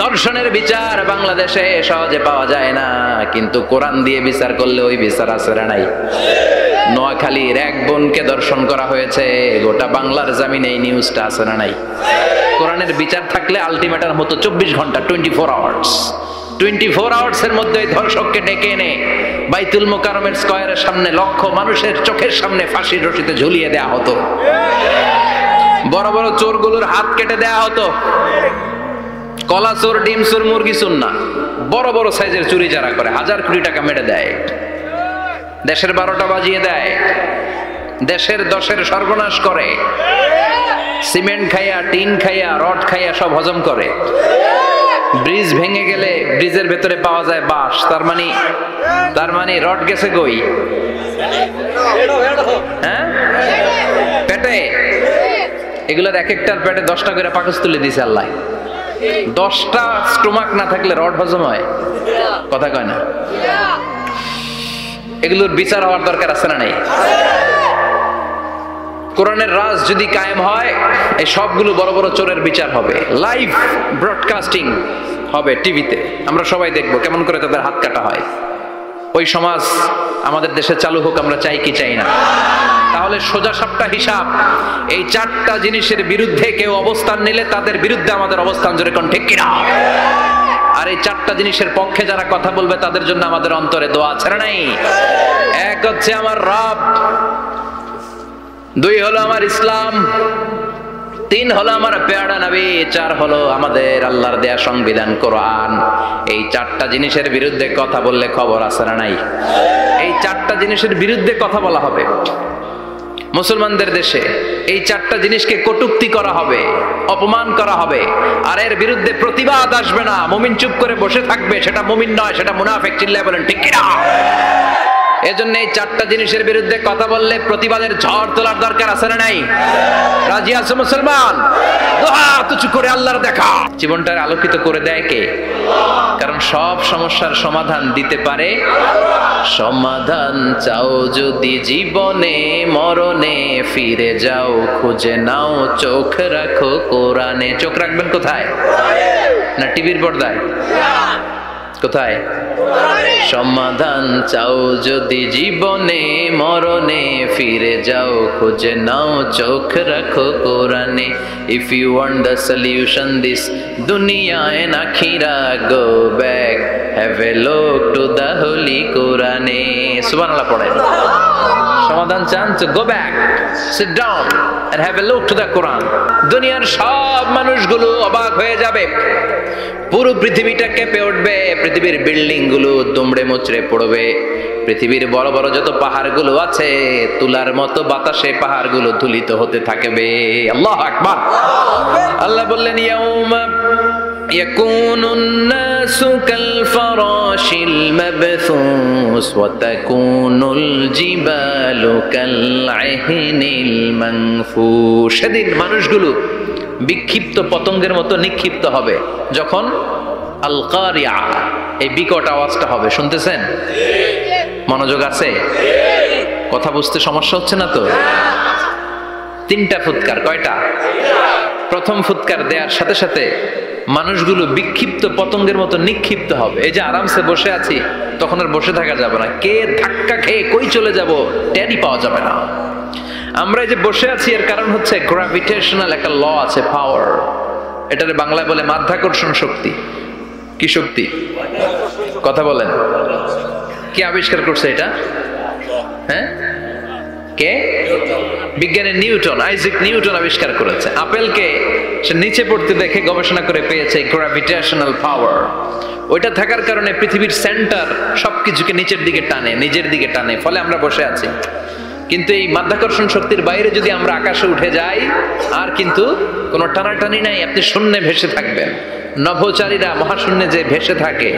ধর্ষণের বিচার বাংলাদেশে সহজে পাওয়া যায় না, কিন্তু কোরআন দিয়ে বিচার করলে ওই বিচার আছে না নাই? নোয়াখালীর এক বোনকে ধর্ষণ করা হয়েছে, গোটা বাংলার জামিনে এই নিউজটা আছে না নাই? কোরআনের বিচার থাকলে আলটিমেটাম হতো 24 ঘন্টা, 24 আওয়ার্স। 24 আওয়ার্সের মধ্যে ধর্ষককে ডেকে এনে বাইতুল মোকাররমের স্কয়ারের সামনে লক্ষ মানুষের চোখের সামনে ফাঁসির রশিতে ঝুলিয়ে দেয়া হতো। বড় বড় চোরগুলোর হাত কেটে দেয়া হতো। কলা চোর, ডিম চোর, মুরগি চোর না, বড় বড় সাইজের চুরি যারা করে 1000 কোটি টাকা মেরে দেয়, দেশের 12টা বাজিয়ে দেয়, দেশের 10-এর সর্বনাশ করে, সিমেন্ট খাইয়া, টিন খাইয়া, রড খাইয়া সব হজম করে। ব্রিজ ভেঙে গেলে ব্রিজের ভেতরে পাওয়া যায় বাঁশ, তার মানে রড গেছে কই? হ্যাঁ, পেটে। এগুলোর এক একটার পেটে 10টা করে পাকস তুলে দিয়েছে আল্লাহ। 10টা স্টোমাক না থাকলে রড হজম হয়? কথা কয় না? এগুলোর বিচার হওয়ার দরকার আছে না নাই? কোরআনের রাজ যদি কায়েম হয়, এই সবগুলো বড় বড় চোরের বিচার হবে, লাইভ ব্রডকাস্টিং হবে টিভিতে, আমরা সবাই দেখবো কেমন করে তাদের হাত কাটা হয়। ওই সমাজ আমাদের দেশে চালু হোক, আমরা চাই কি চাই না? তাহলে সোজা সাপটা হিসাব, এই 4টা জিনিসের বিরুদ্ধে কেউ অবস্থান নিলে তাদের বিরুদ্ধে আমাদের অবস্থান, জোরে কোন ঠিক কিনা? আর এই 4টা জিনিসের পক্ষে যারা কথা বলবে তাদের জন্য আমাদের অন্তরে দোয়া আছে না নাই? এক হচ্ছে আমার রব, 2 হলো আমার ইসলাম, 3 হলো আমার পেয়ারা নবী, 4 হলো আমাদের আল্লাহর দেয়া সংবিধান কোরআন। এই 4টা জিনিসের বিরুদ্ধে কথা বললে খবর আছে না নাই? এই 4টা জিনিসের বিরুদ্ধে কথা বলা হবে। মুসলমানদের দেশে এই 4টা জিনিসকে কটূক্তি করা হবে, অপমান করা হবে, আর এর বিরুদ্ধে প্রতিবাদ আসবে না। মুমিন চুপ করে বসে থাকবে, সেটা মুমিন নয়, সেটা মুনাফিক। চিল্লায় বলেন ঠিক কিনা? এজন্য এই 4টা জিনিসের বিরুদ্ধে কথা বললে প্রতিবাদের ঝড় তোলার দরকার আছে না নাই? রাজি আছো মুসলমান? দুহাত উঁচু করে আল্লাহর দেখা। জীবনটার আলোকিত করে দেয় কে? কারণ সব সমস্যার সমাধান দিতে পারে। সমাধান চাও যদি জীবনে, মরণে ফিরে যাও, খুঁজে নাও, চোখ রাখো কোরআনে। চোখ রাখবেন কোথায়? না টিভির পর্দায়? কোথায়? সমাধান চাও যদি জীবনে, মরণে ফিরে যাও, খুঁজে নাও, চোখ রাখো কোরআনে। If you want the solution this দুনিয়া এন্ড আখিরা, go back, have a look to the holy কোরআনে। সুবহানাল্লাহ পড়েন। সমাধান চান তো go back, sit down and have a look to the Quran. দুনিয়ার সব মানুষগুলো অবাক হয়ে যাবে, পুরো পৃথিবীটা কেঁপে উঠবে, পৃথিবীর বিল্ডিং গুলো দুমড়ে মুচড়ে পড়বে, পৃথিবীর বড় বড় যত পাহাড়গুলো আছে তুলার মতো বাতাসে পাহাড়গুলো ধুলিত হতে থাকবে। আল্লাহু আকবার। আল্লাহ বললেন ইয়াউমা ইয়াকুনুন নাসু কাল ফারাশিল মাবথুস ওয়া তাকুনুল জিবালু কাল আহিনিল মানফুশ। সেদিন মানুষগুলো বিক্ষিপ্ত পতঙ্গের মতো নিক্ষিপ্ত হবে। যখন আল কারিয়া, এই বিকট আওয়াজটা হবে, শুনতেছেন? মনোযোগ আছে? কথা বুঝতে সমস্যা হচ্ছে না তো? 3টা ফুৎকার। কয়টা? প্রথম ফুৎকার দেওয়ার সাথে সাথে মানুষগুলো বিক্ষিপ্ত পতঙ্গের মতো নিক্ষিপ্ত হবে। এই যে আরামসে বসে আছি, তখন আর বসে থাকা যাবে না। কে ধাক্কা খেয়ে কই চলে যাব টেরই পাওয়া যাবে না। আমরা এই যে বসে আছি এর কারণ হচ্ছে গ্র্যাভিটেশনাল একটা ল আছে, পাওয়ার। এটারে বাংলায় বলে মাধ্যাকর্ষণ শক্তি। কি শক্তি? কথা বলেন। কি আবিষ্কার করছে এটা? হ্যাঁ, কে? বিজ্ঞানী নিউটন, আইজাক নিউটন আবিষ্কার করেছে। আপেলকে সে নিচে পড়তে দেখে গবেষণা করে পেয়েছে গ্র্যাভিটেশনাল পাওয়ার। ওইটা থাকার কারণে পৃথিবীর সেন্টার সবকিছুকে নিচের দিকে টানে, নিজের দিকে টানে, ফলে আমরা বসে আছি। কিন্তু এই মাধ্যাকর্ষণ শক্তির বাইরে যদি আমরা আকাশে উঠে যাই, আর কিন্তু কোনো টানাটানি নাই, আপনি শূন্যে ভেসে থাকবেন। নভোচারীরা মহাশূন্যে যে ভেসে থাকে,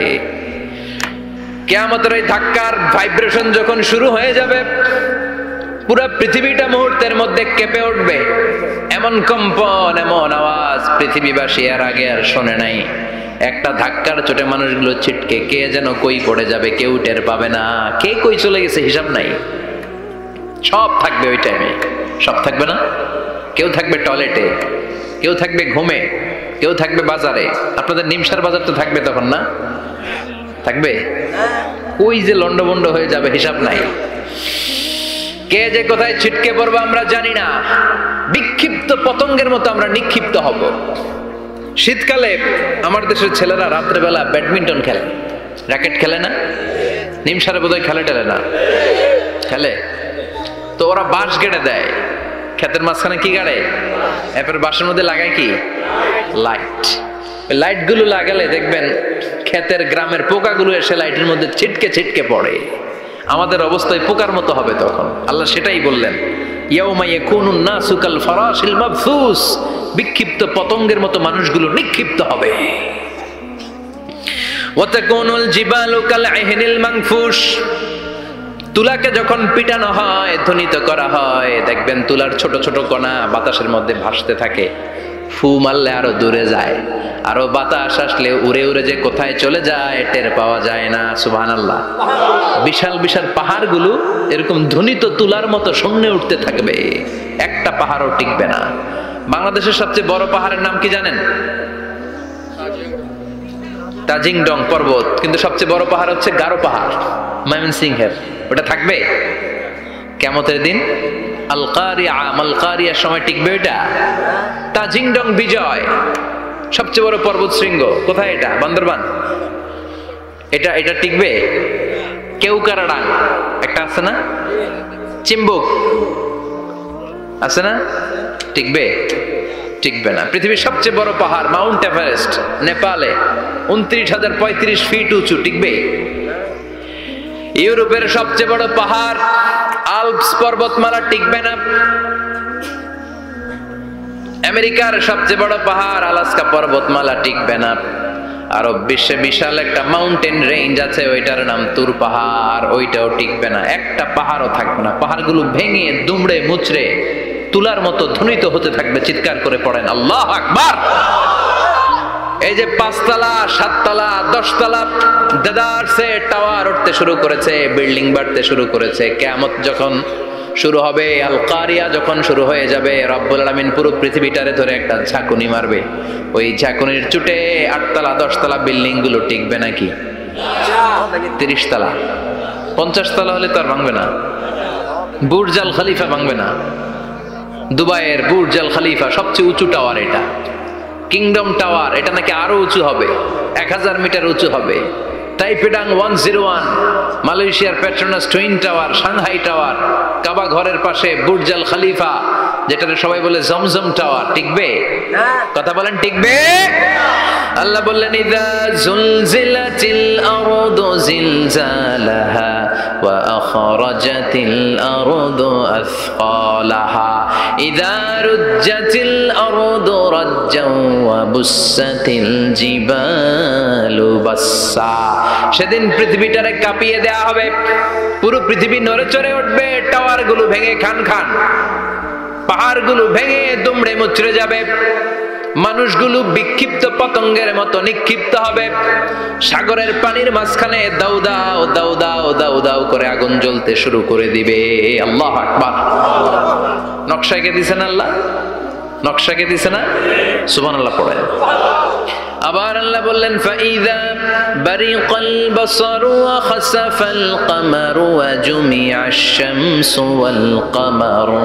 কিয়ামতের এই ধাক্কার ভাইব্রেশন যখন শুরু হয়ে যাবে, পুরো পৃথিবীটা মুহূর্তের মধ্যে কেঁপে উঠবে। এমন কম্পন, এমন আওয়াজ পৃথিবীবাসী এর আগে আর শোনে নাই। একটা ধাক্কার চোটে মানুষগুলো ছিটকে কে যেন কই পড়ে যাবে, কেউ টের পাবে না। কে কই চলে গেছে হিসাব নাই। সব থাকবে ওই টাইমে, সব থাকবে না। কেউ থাকবে টয়লেটে, কেউ থাকবে ঘুমে, কেউ থাকবে বাজারে। আপনাদের নিমসার বাজার তো থাকবে তখন, না থাকবে? ওই যে লন্ডভন্ড হয়ে যাবে, হিসাব নাই। কে যে কোথায় ছিটকে পড়বো আমরা জানি না। বিক্ষিপ্ত পতঙ্গের মতো আমরা নিক্ষিপ্ত হব। শীতকালে আমার দেশের ছেলেরা রাত্রেবেলা ব্যাডমিন্টন খেলে, র্যাকেট খেলে না? নিমসারে বোধহয় খেলে টেলে না, খেলে তো। ওরা বাঁশ গেড়ে দেয় ক্ষেতের মাঝখানে। কি গাড়ে? এরপর বাঁশের মধ্যে লাগায় কি? লাইট। ওই লাইট গুলো লাগালে দেখবেন ক্ষেতের গ্রামের পোকাগুলো এসে লাইটের মধ্যে ছিটকে ছিটকে পড়ে। আমাদের অবস্থায় পোকার মতো হবে তখন। আল্লাহ সেটাই বললেন, ইয়াউমা ইয়াকুনুন নাসু কাল ফারাশিল মাবসুস। বিক্ষিপ্ত পতঙ্গের মতো মানুষগুলো নিক্ষিপ্ত হবে। ওয়া তাকুনুল জিবালু কাল ইহনিল মানফুশ। তুলাকে যখন পিটানো হয়, ধ্বনিত করা হয়, দেখবেন তুলার ছোট ছোট কণা বাতাসের মধ্যে ভাসতে থাকে। ফু মারলে আরো দূরে যায়, আরো বাতাস আসলে উড়ে উড়ে যে কোথায় চলে যায় টের পাওয়া যায় না। সুবহানাল্লাহ। বিশাল বিশাল পাহাড়গুলো এরকম ধ্বনিত তুলার মতো শূন্যে উঠতে থাকবে, একটা পাহাড়ও টিকবে না। বাংলাদেশের সবচেয়ে বড় পাহাড়ের নাম কি জানেন? তাজিংডং পর্বত। কিন্তু সবচেয়ে বড় পাহাড় হচ্ছে গারো পাহাড়, ময়মনসিংহের। ওটা থাকবে কিয়ামতের দিন? আল কারিয়া, মাল কারিয়ার সময় টিকবে ওইটা? তাজিংডং বিজয় সবচেয়ে বড় পর্বত শৃঙ্গ। কোথায় এটা? বান্দরবান। এটা টিকবে? কেউকারাডাং একটা আছে না? চিম্বুক আছে না? টিকবে? টিকবে না। পৃথিবীর সবচেয়ে বড় পাহাড় মাউন্ট এভারেস্ট নেপালে 29,035 ফিট উঁচু, টিকবে? ইউরোপের সবচেয়ে বড় পাহাড় আল্পস পর্বতমালা টিকবে না। আমেরিকার সবচেয়ে বড় পাহাড় আলাস্কা পর্বতমালা টিকবে না। আরব বিশ্বে বিশাল একটা মাউন্টেন রেঞ্জ আছে, ওইটার নাম তুর পাহাড়, ওইটাও টিকবে না। একটা পাহাড়ও থাকবে না। পাহাড়গুলো ভেঙে দুমড়ে মুচড়ে তুলার মতো ধ্বনিত হতে থাকবে। চিৎকার করে পড়েন আল্লাহু আকবার। এই যে 5 তলা, 7 তলা, 10 তলা দেদারসে টাওয়ার উঠতে শুরু করেছে, বিল্ডিং বাড়তে শুরু করেছে। কিয়ামত যখন শুরু হবে, আল কারিয়া যখন শুরু হয়ে যাবে, রব্বুল আলামিন পুরো পৃথিবীটারে ধরে একটা ঝাঁকুনি মারবে। ওই ঝাঁকুনির চুটে 8 তলা 10 তলা বিল্ডিং গুলো টিকবে নাকি? 30 তলা 50 তলা হলে তো আর ভাঙবে না। বুর্জ আল খলিফা ভাঙবে না। দুবাইয়ের বুর্জ আল খলিফা সবচেয়ে উঁচু টাওয়ার এটা। কিংডম টাওয়ার এটা নাকি আরো উঁচু হবে, 1000 মিটার উঁচু হবে। তাইপেডাং 101, মালয়েশিয়ার Petronas twin tower, Shanghai tower, Kaaba ঘরের পাশে বুর্জ আল খলিফা, যেটাকে সবাই বলে জমজম টাওয়ার, টিকবে? কথা বলেন টিকবে? আল্লাহ বললেন ইযা জুলজিলাতিল আরদু জিলজালাহা ওয়া আখরাজাতিল আরদু আসকালাহা ইযা রুজ্জাতিল আরদু রাজ্জাও ওয়া বুসাতিল জিবালু বাসসা। সেদিন পৃথিবীটারে কাঁপিয়ে দেয়া হবে, পুরো পৃথিবী নড়ে চড়ে উঠবে, টাওয়ার গুলো ভেঙে খান খান, পাহাড়গুলো ভেঙে দুমড়ে মুচড়ে যাবে, মানুষগুলো বিক্ষিপ্ত পতঙ্গের মতো নিক্ষিপ্ত হবে। সাগরের পানির মাঝখানে দাউ দাউ দাউ দাউ দাউ দাউ করে আগুন জ্বলতে শুরু করে দিবে। আল্লাহু আকবার। নকশা কে দিছেন আল্লাহ? নকশা কে দিছে না? সুবহানাল্লাহ পড়েন। আবার আল্লাহ বললেন ফাইযা বারিকাল বাসারু ওয়া খাসাফাল কমারু ওয়া জুমিআশ শামসু ওয়াল কমারু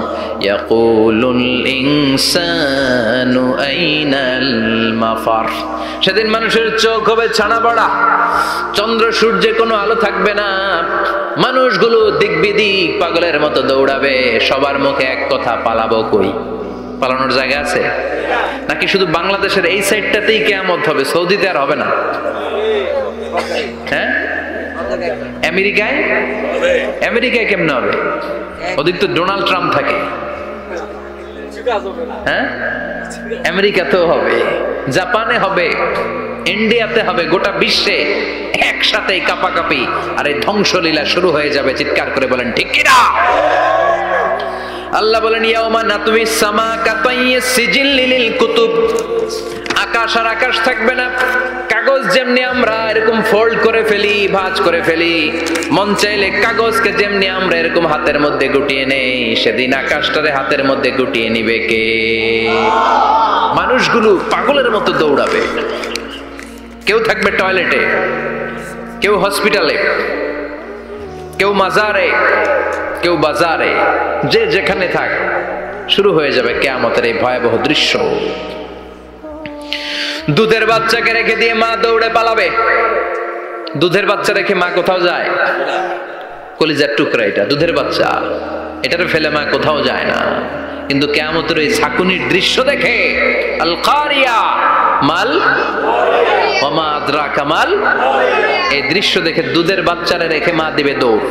ইয়াকুলুল ইনসানু আইনাল মাফার। সেদিন মানুষের চোখ হবে ছানা বড়া, চন্দ্র সূর্যে কোনো আলো থাকবে না, মানুষগুলো দিক বিদিক পাগলের মতো দৌড়াবে, সবার মুখে এক কথা, পালাবো কই? পালানোর জায়গা আছে নাকি শুধু বাংলাদেশের এই সাইডটাতেই কিয়ামত হবে, সৌদিতে আর হবে না? হ্যাঁ, আমেরিকায় কেমনে হবে? ওদিক তো ডোনাল্ড ট্রাম্প থাকে। হ্যাঁ, আমেরিকাতেও হবে, জাপানে হবে, ইন্ডিয়াতে হবে, গোটা বিশ্বে একসাথে কাপাকাপি আর এই ধ্বংসলীলা শুরু হয়ে যাবে। চিৎকার করে বলেন ঠিক কিনা? আল্লাহ বলেন ইয়াউমা নাতউইস সামা কাতাইয়িস সিজিল লিল কুতুব, আকাশ আর আকাশ থাকবে না। কাগজ যেমনি আমরা এরকম ফোল্ড করে ফেলি, ভাঁজ করে ফেলি, মন চাইলে কাগজকে যেমনি আমরা এরকম হাতের মধ্যে গুটিয়ে নেই, সেদিন আকাশটারে হাতের মধ্যে গুটিয়ে নিবে কে? মানুষগুলো পাগলের মতো দৌড়াবে। কেউ থাকবে টয়লেটে, কেউ হসপিটালে, কেউ মাজারে, কেউ বাজারে, যে যেখানে থাক, শুরু হয়ে যাবে কিয়ামতের এই ভয়াবহ দৃশ্য। দুধের বাচ্চাকে রেখে দিয়ে মা দৌড়ে পালাবে। দুধের বাচ্চা রেখে মা কোথাও যায়? কলিজার টুকরা এটা, দুধের বাচ্চা, এটারে ফেলে মা কোথাও যায় না। কিন্তু কিয়ামতের এই ঝাঁকুনির দৃশ্য দেখে, আল কারিয়া মাল ওমা আদরাকা মাল, এই দৃশ্য দেখে দুধের বাচ্চারে রেখে মা দিবে দৌড়।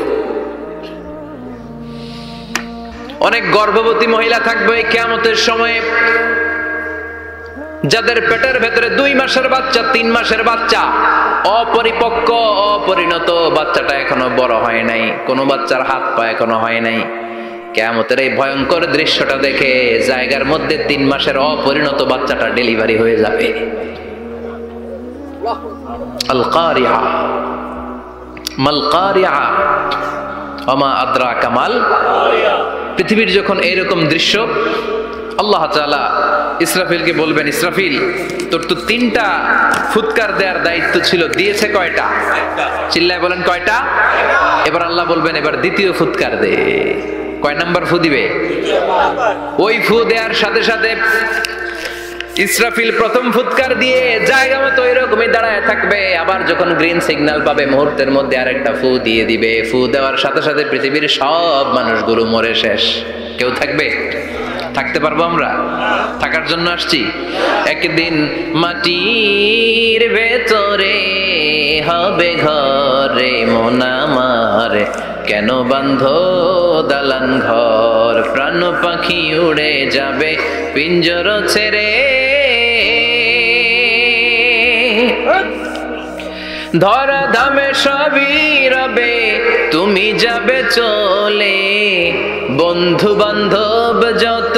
অনেক গর্ভবতী মহিলা থাকবে কিয়ামতের সময়ে, যাদের পেটের ভেতরে 2 মাসের বাচ্চা, 3 মাসের বাচ্চা, অপরিপক্ক, অপরিণত, বাচ্চাটা এখনো বড় হয় নাই, কোনো বাচ্চার হাত পা এখনো হয় নাই। কিয়ামতের এই ভয়ঙ্কর দৃশ্যটা দেখে জায়গার মধ্যে 3 মাসের অপরিণত বাচ্চাটা ডেলিভারি হয়ে যাবে। আল কারিয়া মাল কারিয়া ওমা আদরাকা মাল। পৃথিবীর যখন এইরকম দৃশ্য, আল্লাহ তাআলা ইসরাফিলকে বলবেন, ইসরাফিল তোর তো 3টা ফুৎকার দেওয়ার দায়িত্ব ছিল, দিয়েছে কয়টা? চিল্লায় বলেন কয়টা? এবার আল্লাহ বলবেন, এবার দ্বিতীয় ফুৎকার দে। কয় নাম্বার ফু দিবে? ওই ফু দেওয়ার সাথে সাথে ইসরাফিল প্রথম ফুৎকার দিয়ে জায়গা মতো এরকমই দাঁড়ায় থাকবে। আবার যখন গ্রিন সিগন্যাল পাবে, মুহূর্তের মধ্যে আরেকটা ফু দিয়ে দিবে। ফু দেওয়ার সাথে সাথে পৃথিবীর সব মানুষগুলো মরে শেষ। কেউ থাকবে? থাকতে পারবো আমরা? থাকার জন্য আসছি। একদিন মাটির ভেতরে হবে ঘরে মন আমার, কেন বাঁধো দালান ঘর, প্রাণ পাখি উড়ে যাবে পিঞ্জর ছেড়ে, ধরা ধামে সবই রবে তুমি যাবে চলে, বন্ধু বান্ধব যত,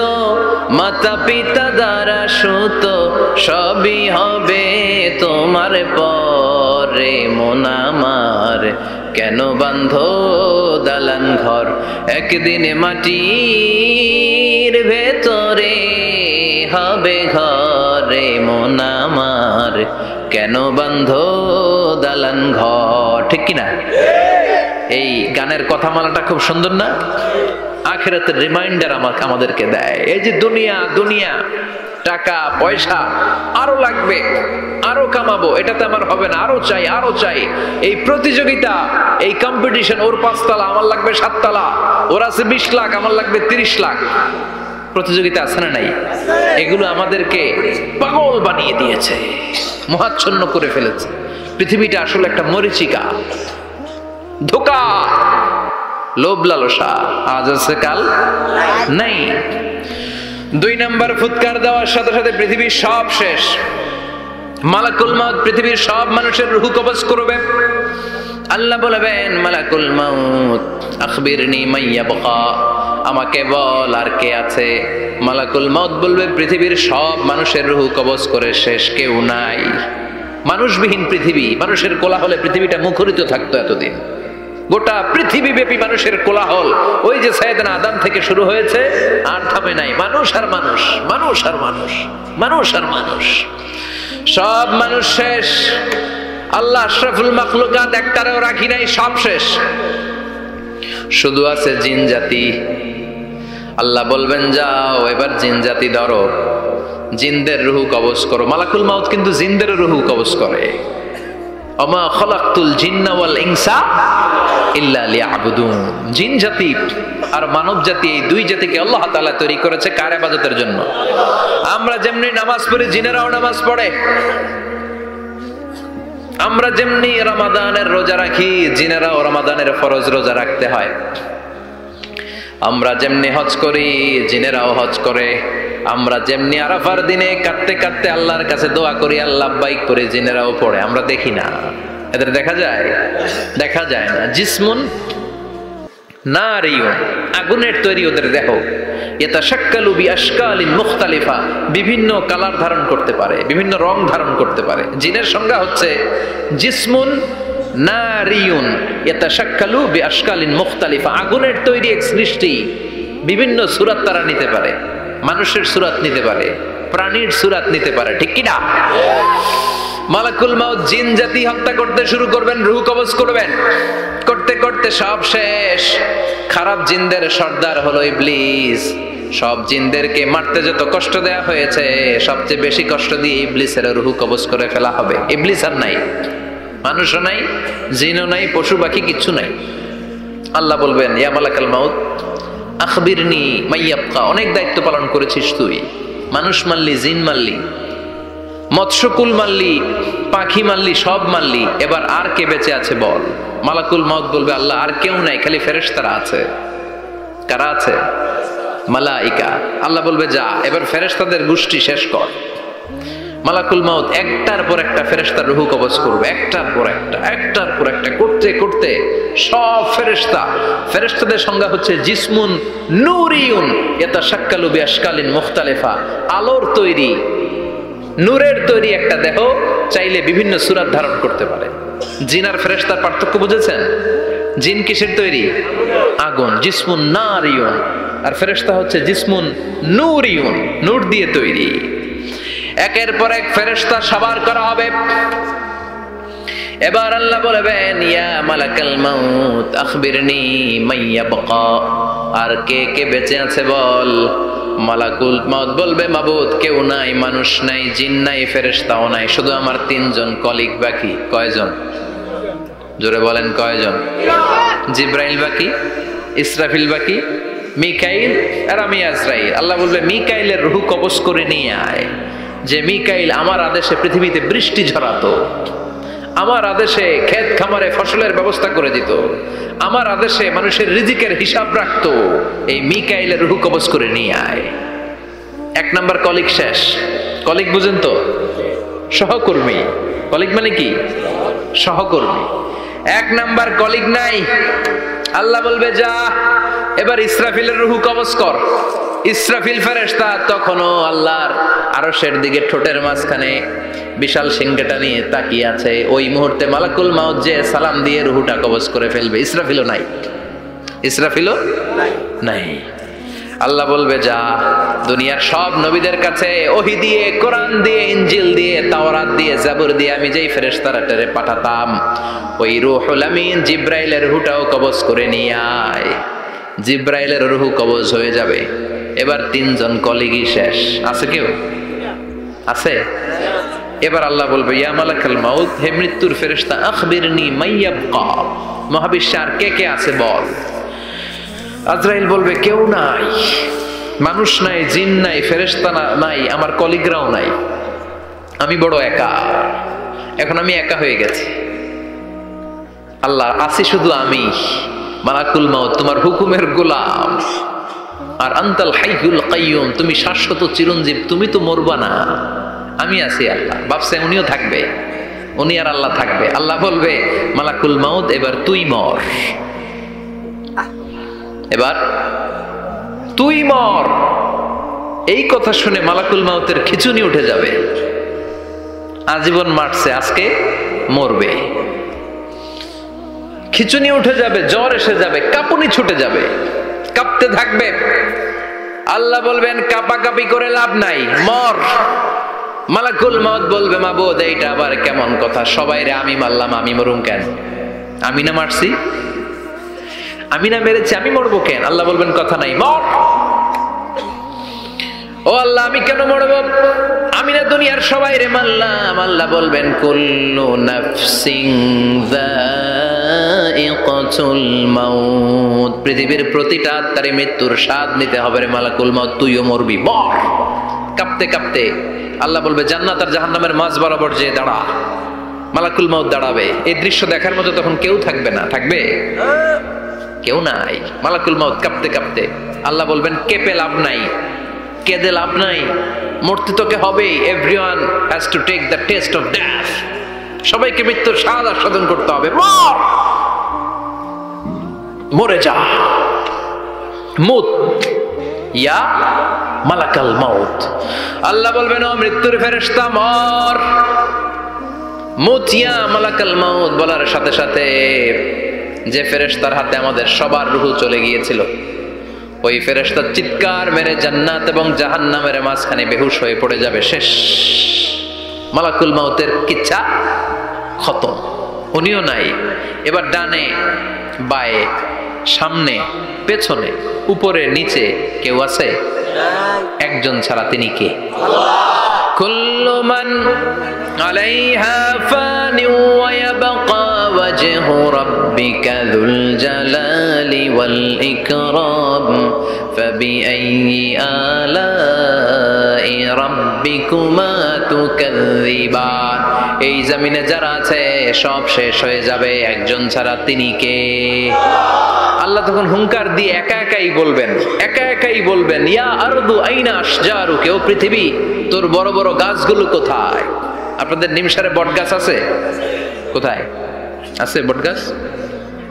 মাতা পিতা দ্বারা সুত, সবই হবে তোমার পরে মন আমার, কেন বাঁধো দালান ঘর। একদিন মাটির ভেতরে হবে ঘরে মন আমার, কেন বাঁধো দালান ঘর। ঠিক কিনা? এই গানের কথামালাটা খুব সুন্দর না? আখিরাতের রিমাইন্ডার আমাদেরকে দেয়। এই যে দুনিয়া, দুনিয়া, টাকা পয়সা আরো লাগবে, আরো কামাবো, এটাতে আমার হবে না, আরো চাই, আরো চাই। এই প্রতিযোগিতা, এই কম্পিটিশন, ওর 5 তলা আমার লাগবে 7 তলা, ওর আছে 20 লাখ আমার লাগবে 30 লাখ। প্রতিযোগিতা আছে না নাই? এগুলো আমাদেরকে পাগল বানিয়ে দিয়েছে, মোহাচ্ছন্ন করে ফেলেছে। পৃথিবীটা আসলে একটা মরিচিকা, ধোঁকা, লোভ লালসা, আজ আছে কাল নাই। 2 নাম্বার ফুৎকার দেওয়ার সাথে সাথে পৃথিবীর সব শেষ। মালাকুল মাউত পৃথিবীর সব মানুষের রূহ কবজ করবে। আল্লাহ বলবেন, মালাকুল মাউত আখবিরনি মাইয়া বাকা, আমাকে বল আর কে আছে। মালাকুল মাউত বলবে, পৃথিবীর সব মানুষের রূহ কবজ করে শেষ, কেউ নাই। মানুষবিহীন পৃথিবী, মানুষের কোলাহলে পৃথিবীটা মুখরিত থাকতো এতদিন। গোটা পৃথিবী ব্যাপী মানুষের কোলাহল, ওই যে সাইয়েদনা আদম থেকে শুরু হয়েছে, আর থামে নাই। মানুষ আর মানুষ, মানুষ আর মানুষ, মানুষ আর মানুষ, সব মানুষ শেষ। আল্লাহ আশরাফুল মাখলুকাত একটারেও রাখি নাই, সব শেষ। শুধু আছে জিন জাতি। আল্লাহ বলবেন, যাও এবার জিন জাতি ধরো, জিনদের রুহু কবজ করো। মালাকুল মাউত কিন্তু জিনদের রুহু কবজ করে। ওমা খালাকতুল জিন্না ওয়াল ইনসা ইল্লা লিয়াবুদুন। জিন জাতি আর মানব জাতি, এই দুই জাতিকে আল্লাহ তাআলা তৈরি করেছে কার ইবাদতের জন্য? আমরা যেমনি নামাজ পড়ি, জিনেরাও নামাজ পড়ে। আমরা যেমনি রমাদানের রোজা রাখি, জিনেরাও রমাদানের ফরজ রোজা রাখতে হয়। আমরা যেমনি হজ করি, জিনেরাও হজ করে। আমরা যেমনি আরাফার দিনে কাঁদতে কাঁদতে আল্লাহর কাছে দোয়া করি, আল্লাহ লাব্বাইক করে, জিনেরাও পড়ে। আমরা দেখি না, এদের দেখা যায়? দেখা যায় না। জিসমুন নারিয়ুন, আগুনের তৈরি ওদের দেহ। ইয়াতাশাক্কালু বিআশকালিন মুখতালিফা, বিভিন্ন কালার ধারণ করতে পারে, বিভিন্ন রং ধারণ করতে পারে। জিনের সংজ্ঞা হচ্ছে জিসমুন নারিয়ুন ইয়াতাশাক্কালু বিআশকালিন মুখতালিফা, আগুনের তৈরি এক সৃষ্টি। বিভিন্ন সূরত তারা নিতে পারে, মানুষের সূরত নিতে পারে, প্রাণীর সূরত নিতে পারে, ঠিক কি না? মালাকুল মাউত জিন জাতি হত্যা করতে শুরু করবেন, রূহ কবজ করবেন। করতে করতে সব শেষ। খারাপ জিনদের সর্দার হলো ইবলিস। সব জিনদেরকে মারতে যত কষ্ট দেয়া হয়েছে, সবচেয়ে বেশি কষ্ট দিয়ে ইবলিসের রূহ কবজ করে ফেলা হবে। ইবলিস আর নাই, মানুষও নাই, জিনও নাই, পশু পাখি কিচ্ছু নাই। আল্লাহ বলবেন, ইয়া মালাকাল মাউত আখবিরনি মাইয়াবকা, অনেক দায়িত্ব পালন করেছিস তুই। মানুষ মারলি, জিন মারলি, মৎস্যকুল মারলি, পাখি মারলি, সব মারলি, এবার আর কে বেঁচে আছে বল? মালাকুল মাউত বলবে, আল্লাহ আর কেউ নাই, খালি ফেরেশতারা আছে। কারা আছে? মালাইকা। আল্লাহ বলবে, যা এবার ফেরেশতাদের গোষ্ঠী শেষ কর। মালাকুল মাউত একটার পর একটা ফেরেশতার রূহ কবজ করবে, একটার পর একটা, একটার পর একটা, করতে করতে সব ফেরেশতা। ফেরেশতাদের সংজ্ঞা হচ্ছে জিসমুন নূরিয়ুন ইয়াতাশাক্কালু বিআশকালিন মুখতালিফা, আলোর তৈরি, নূরের তৈরি একটা দেহ, চাইলে বিভিন্ন সূরত ধারণ করতে পারে। জিন আর ফেরেশতার পার্থক্য বুঝেছেন? জিন কিসের তৈরি? আগুন, জিসমুন নারিয়ুন। আর ফেরেশতা হচ্ছে জিসমুন নূরিয়ুন, নূর দিয়ে তৈরি। একের পর এক ফেরেশতা সবার করা হবে। এবার আল্লাহ বলবেন, ইয়া মালাকাল মাউত আখবিরনি মাইয়াবকা, আর কে কে বেঁচে আছে বল। মালাকুল মাউত বলবে, মাবুদ কেউ নাই, মানুষ নাই, জিন নাই, ফেরেশতাও নাই, শুধু আমার তিনজন কলিগ বাকি। কয়জন? জোরে বলেন কয়জন? জিব্রাইল বাকি, ইসরাফিল বাকি, মিকাইল আর আমি আজরাইল। আল্লাহ বলবে, মিকাইলের রূহ কবজ করে নিয়ে আয়। যে মিকাইল আমার আদেশে পৃথিবীতে বৃষ্টি ঝরাতো, আমার আদেশে ক্ষেত খামারে ফসলের ব্যবস্থা করে দিত, আমার আদেশে মানুষের রিজিকের হিসাব রাখতো, এই মিকাইলের রূহ কবজ করে নিয়ে আয়। এক নাম্বার কলিগ শেষ। কলিগ বুঝেন তো? সহকর্মী। কলিগ মানে কি? সহকর্মী। এক নাম্বার কলিগ নাই। আল্লাহ বলবে, যা এবার ইসরাফিলের রূহ কবজ কর। ইসরাফিল ফেরেশতা তখনও আল্লাহর আরশের দিকে ঠোঁটের মাঝখানে বিশাল সিংহটা নিয়ে তাকিয়ে আছে। ওই মুহূর্তে মালাকুল মাউত যে সালাম দিয়ে রূহটা কবজ করে ফেলবে। ইসরাফিলও নাই, ইসরাফিলও নাই। আল্লাহ বলবে, যা দুনিয়ার সব নবীদের কাছে ওহী দিয়ে, কোরআন দিয়ে, ইনজিল দিয়ে, তাওরাত দিয়ে, জাবুর দিয়ে আমি যেই ফেরেশতারে পাঠাতাম, ওই রূহুল আমিন জিব্রাইলের রূহটাও কবজ করে নিয়ে আয়। জিব্রাইলের রূহ কবজ হয়ে যাবে। এবার তিনজন কলিগই শেষ। আছে কেউ? আছে? এবার আল্লাহ বলবে, ইয়া মালাকাল মাউত, হে মৃত্যুর ফেরেশতা, আখবিরনি মাইয়াবকা, মহাবিশ্বে আর কে কে আছে বল। আজরাইল বলবে, কেউ নাই, মানুষ নাই, জিন নাই, ফেরেশতা নাই, আমার কলিগরাও নাই, আমি বড় একা। এখন আমি একা হয়ে গেছি। আল্লাহ, আছি শুধু আমি। মালাকুল মাউত, তোমার হুকুমের গোলাম। আর আনতাল হাইয়ুল কাইয়ুম, তুমি শাশ্বত চিরঞ্জীব, তুমি তো মরবা না, আমি আছি। আল্লাহ ভাবছে উনিও থাকবে, উনি আর আল্লাহ থাকবে। আল্লাহ বলবে, মালাকুল মাউত এবার তুই মর, এবার তুই মর। এই কথা শুনে মালাকুল মাউতের খিচুনি উঠে যাবে। আজীবন মারছে, আজকে মরবে। খিচুনি উঠে যাবে, জ্বর এসে যাবে, কাঁপুনি ছুটে যাবে, কাঁপতে থাকবে। আল্লাহ বলবেন, কাঁপাকাঁপি করে লাভ নাই, মর। মালাকুল মাউত বলবে, মাবুদ এইটা আবার কেমন কথা? সবাই রে আমি মারলাম, আমি মরুম কেন? আমি না মারছি, আমি না মেরেছি, আমি মরবো কেন? আল্লাহ বলবেন, কথা নাই, মর। ও আল্লাহ, আমি কেন মরব? আমি না দুনিয়ার সবাই রে মারলাম। আল্লাহ বলবেন, কুল্লু নাফসিন যায়িকাতুল নাফসুল মাউত, পৃথিবীর প্রতিটা আত্মারে মৃত্যুর স্বাদ নিতে হবে রে মালাকুল মাউত, তুইও মরবি, মর। কাঁপতে কাঁপতে আল্লাহ বলবে জান্নাত আর জাহান্নামের মাঝ বরাবর যে দাঁড়া। মালাকুল মাউত দাঁড়াবে, এই দৃশ্য দেখার মতো তখন কেউ থাকবে না, থাকবে কেউ নাই। মালাকুল মাউত কাঁপতে কাঁপতে আল্লাহ বলবেন কেঁপে লাভ নাই, কেঁদে লাভ নাই, মরতে তোকে হবেই। Everyone has to take the test of death, সবাইকে মৃত্যুর স্বাদ আস্বাদন করতে হবে। মর, মরে যা, মুত ইয়া মালাকাল মাউত। আল্লাহ বলবেন ও মৃত্যুর ফেরেশতা মর, মুত ইয়া মালাকাল মাউত। বলার সাথে সাথে যে ফেরেশতার হাতে আমাদের সবার রূহ চলে গিয়েছিল, ওই ফেরেশতা চিৎকার মেরে জান্নাত এবং জাহান্নামের মাঝখানে বেহুশ হয়ে পড়ে যাবে, শেষ। মালাকুল মাউতের কিচ্ছা খতম, উনিও নাই। এবার ডানে বায়ে সামনে পেছনে উপরে নিচে কেউ আছে? একজন ছাড়া, তিনি কে? কুল্লু মান আলাইহা ফানি ওয়া ইয়াবকা ওয়াজহু রাব্বিকা যুল জালালি ওয়াল ইকরাম ফাবিআইয়ি আলাই রাব্বিকুমা তুকাযযিবান। এই জমিনে যারা আছে সব শেষ হয়ে যাবে, একজন ছাড়া, তিনি কে? আল্লাহ তখন হুঙ্কার দিয়ে একা একাই বলবেন ইয়া আরদু আইনা আশজারুকা, ও পৃথিবী তোর বড় বড় গাছগুলো কোথায়? আপনাদের নিমসারে বট গাছ আছে? কোথায় আছে বট গাছ?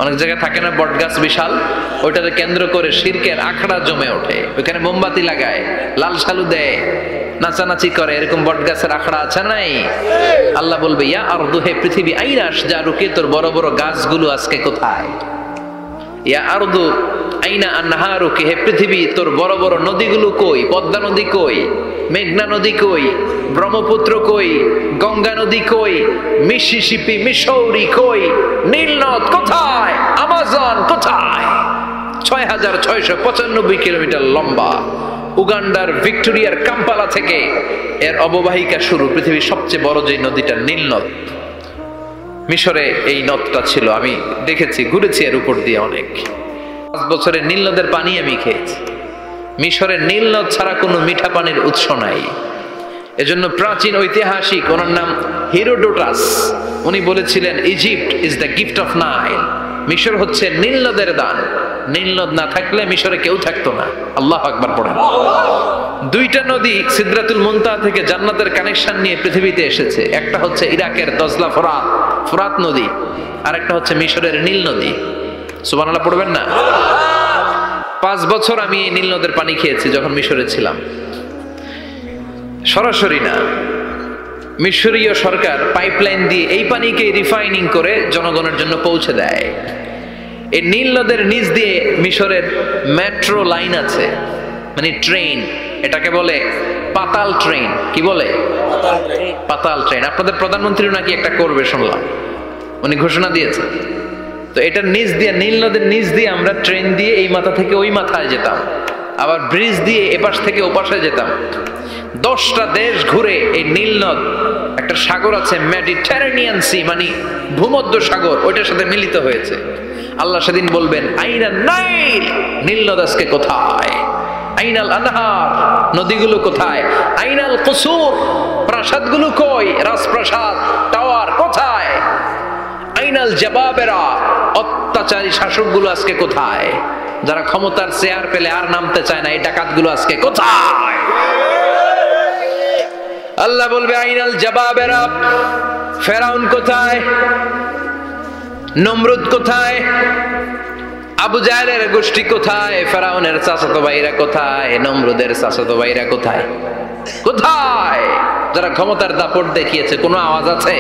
অনেক জায়গায় থাকে না বট গাছ বিশাল, ওইটাকে কেন্দ্র করে শিরকের আখড়া জমে ওঠে, ওইখানে মোমবাতি লাগায়, লাল সালু দেয়, নাচানাচি করে, এরকম বট গাছের আখড়া আছে নাই? আল্লাহ বলবে ইয়া আরদু, হে পৃথিবী, আইনা আশজারুকা, তোর বড় বড় গাছগুলো আজকে কোথায়? ইয়া আরদু আইনা আনহারুকা, হে পৃথিবী তোর বড় বড় নদীগুলো কই? পদ্মা নদী কই? মেঘনা নদী কই? ব্রহ্মপুত্র কই? গঙ্গা নদী কই? মিসিসিপি, মিসৌরি কই? নীল নদ কোথায়? আমাজন কোথায়? ৬৬৯৫ কিলোমিটার লম্বা, উগান্ডার ভিক্টোরিয়ার কাম্পালা থেকে এর অববাহিকা শুরু। পৃথিবীর সবচেয়ে বড় যে নদীটা নীল নদ, মিশরে এই নদটা ছিল, আমি দেখেছি, ঘুরেছি এর উপর দিয়ে অনেক। ৫ বছরে নীল নদের পানি আমি খেয়েছি। মিশরের নীল নদ ছাড়া কোনো মিঠা পানির উৎস নাই। এজন্য প্রাচীন ঐতিহাসিক, ওনার নাম হিরোডোটাস, উনি বলেছিলেন Egypt is the gift of Nile, মিশর হচ্ছে নীল নদের দান। নীল নদ না থাকলে মিশরে কেউ থাকতো না। আল্লাহু আকবার পড়েন। দুইটা নদী সিদরাতুল মুনতাহা থেকে জান্নাতের কানেকশন নিয়ে পৃথিবীতে এসেছে। একটা হচ্ছে ইরাকের দজলা ফোরাত নদী, আর একটা হচ্ছে মিশরের নীল নদী। সুবহানাল্লাহ পড়বেন না? ৫ বছর আমি এই নীল নদের পানি খেয়েছি যখন মিশরে ছিলাম। সরাসরি না, মিশরীয় সরকার পাইপলাইন দিয়ে এই পানিকে রিফাইনিং করে জনগণের জন্য পৌঁছে দেয়। এই নীল নদের নিচ দিয়ে মিশরের মেট্রো লাইন আছে, মানে ট্রেন, এটাকে বলে পাতাল ট্রেন। কি বলে? পাতাল ট্রেন। আপনাদের প্রধানমন্ত্রীও নাকি একটা করবে শুনলাম, উনি ঘোষণা দিয়েছে। তো এটার নিচ দিয়ে, নীল নদের নিচ দিয়ে আমরা ট্রেন দিয়ে এই মাথা থেকে ওই মাথায় যেতাম, আবার ব্রিজ দিয়ে এপাশ থেকে ওপাশে যেতাম। 10টা দেশ ঘুরে এই নীল নদ, একটা সাগর আছে মেডিটেরেনিয়ান সি, মানে ভূমধ্য সাগর, ওইটার সাথে মিলিত হয়েছে। আল্লাহ সেদিন বলবেন আইনা নাইল, নীল নদ আজকে কোথায়? আইনাল আনহার, নদীগুলো কোথায়? আইনাল কুসুর, প্রাসাদগুলো কই? রাজপ্রাসাদ, টাওয়ার কোথায়? আইনাল জাবাবেরা, অত্যাচারী শাসকগুলো আজকে কোথায়? যারা ক্ষমতার চেয়ার পেলে আর নামতে চায় না, এই ডাকাতগুলো আজকে কোথায়? আল্লাহ বলবে আইনাল জাবাবেরা, ফেরাউন কোথায়? নমরুদ কোথায়? আবু জাহেলের গোষ্ঠী কোথায়? ফেরাউনের চাচাতো ভাইরা কোথায়? নমরুদের চাচাতো ভাইরা কোথায়? কোথায়? যারা ক্ষমতার দাপট দেখিয়েছে, কোনো আওয়াজ আছে?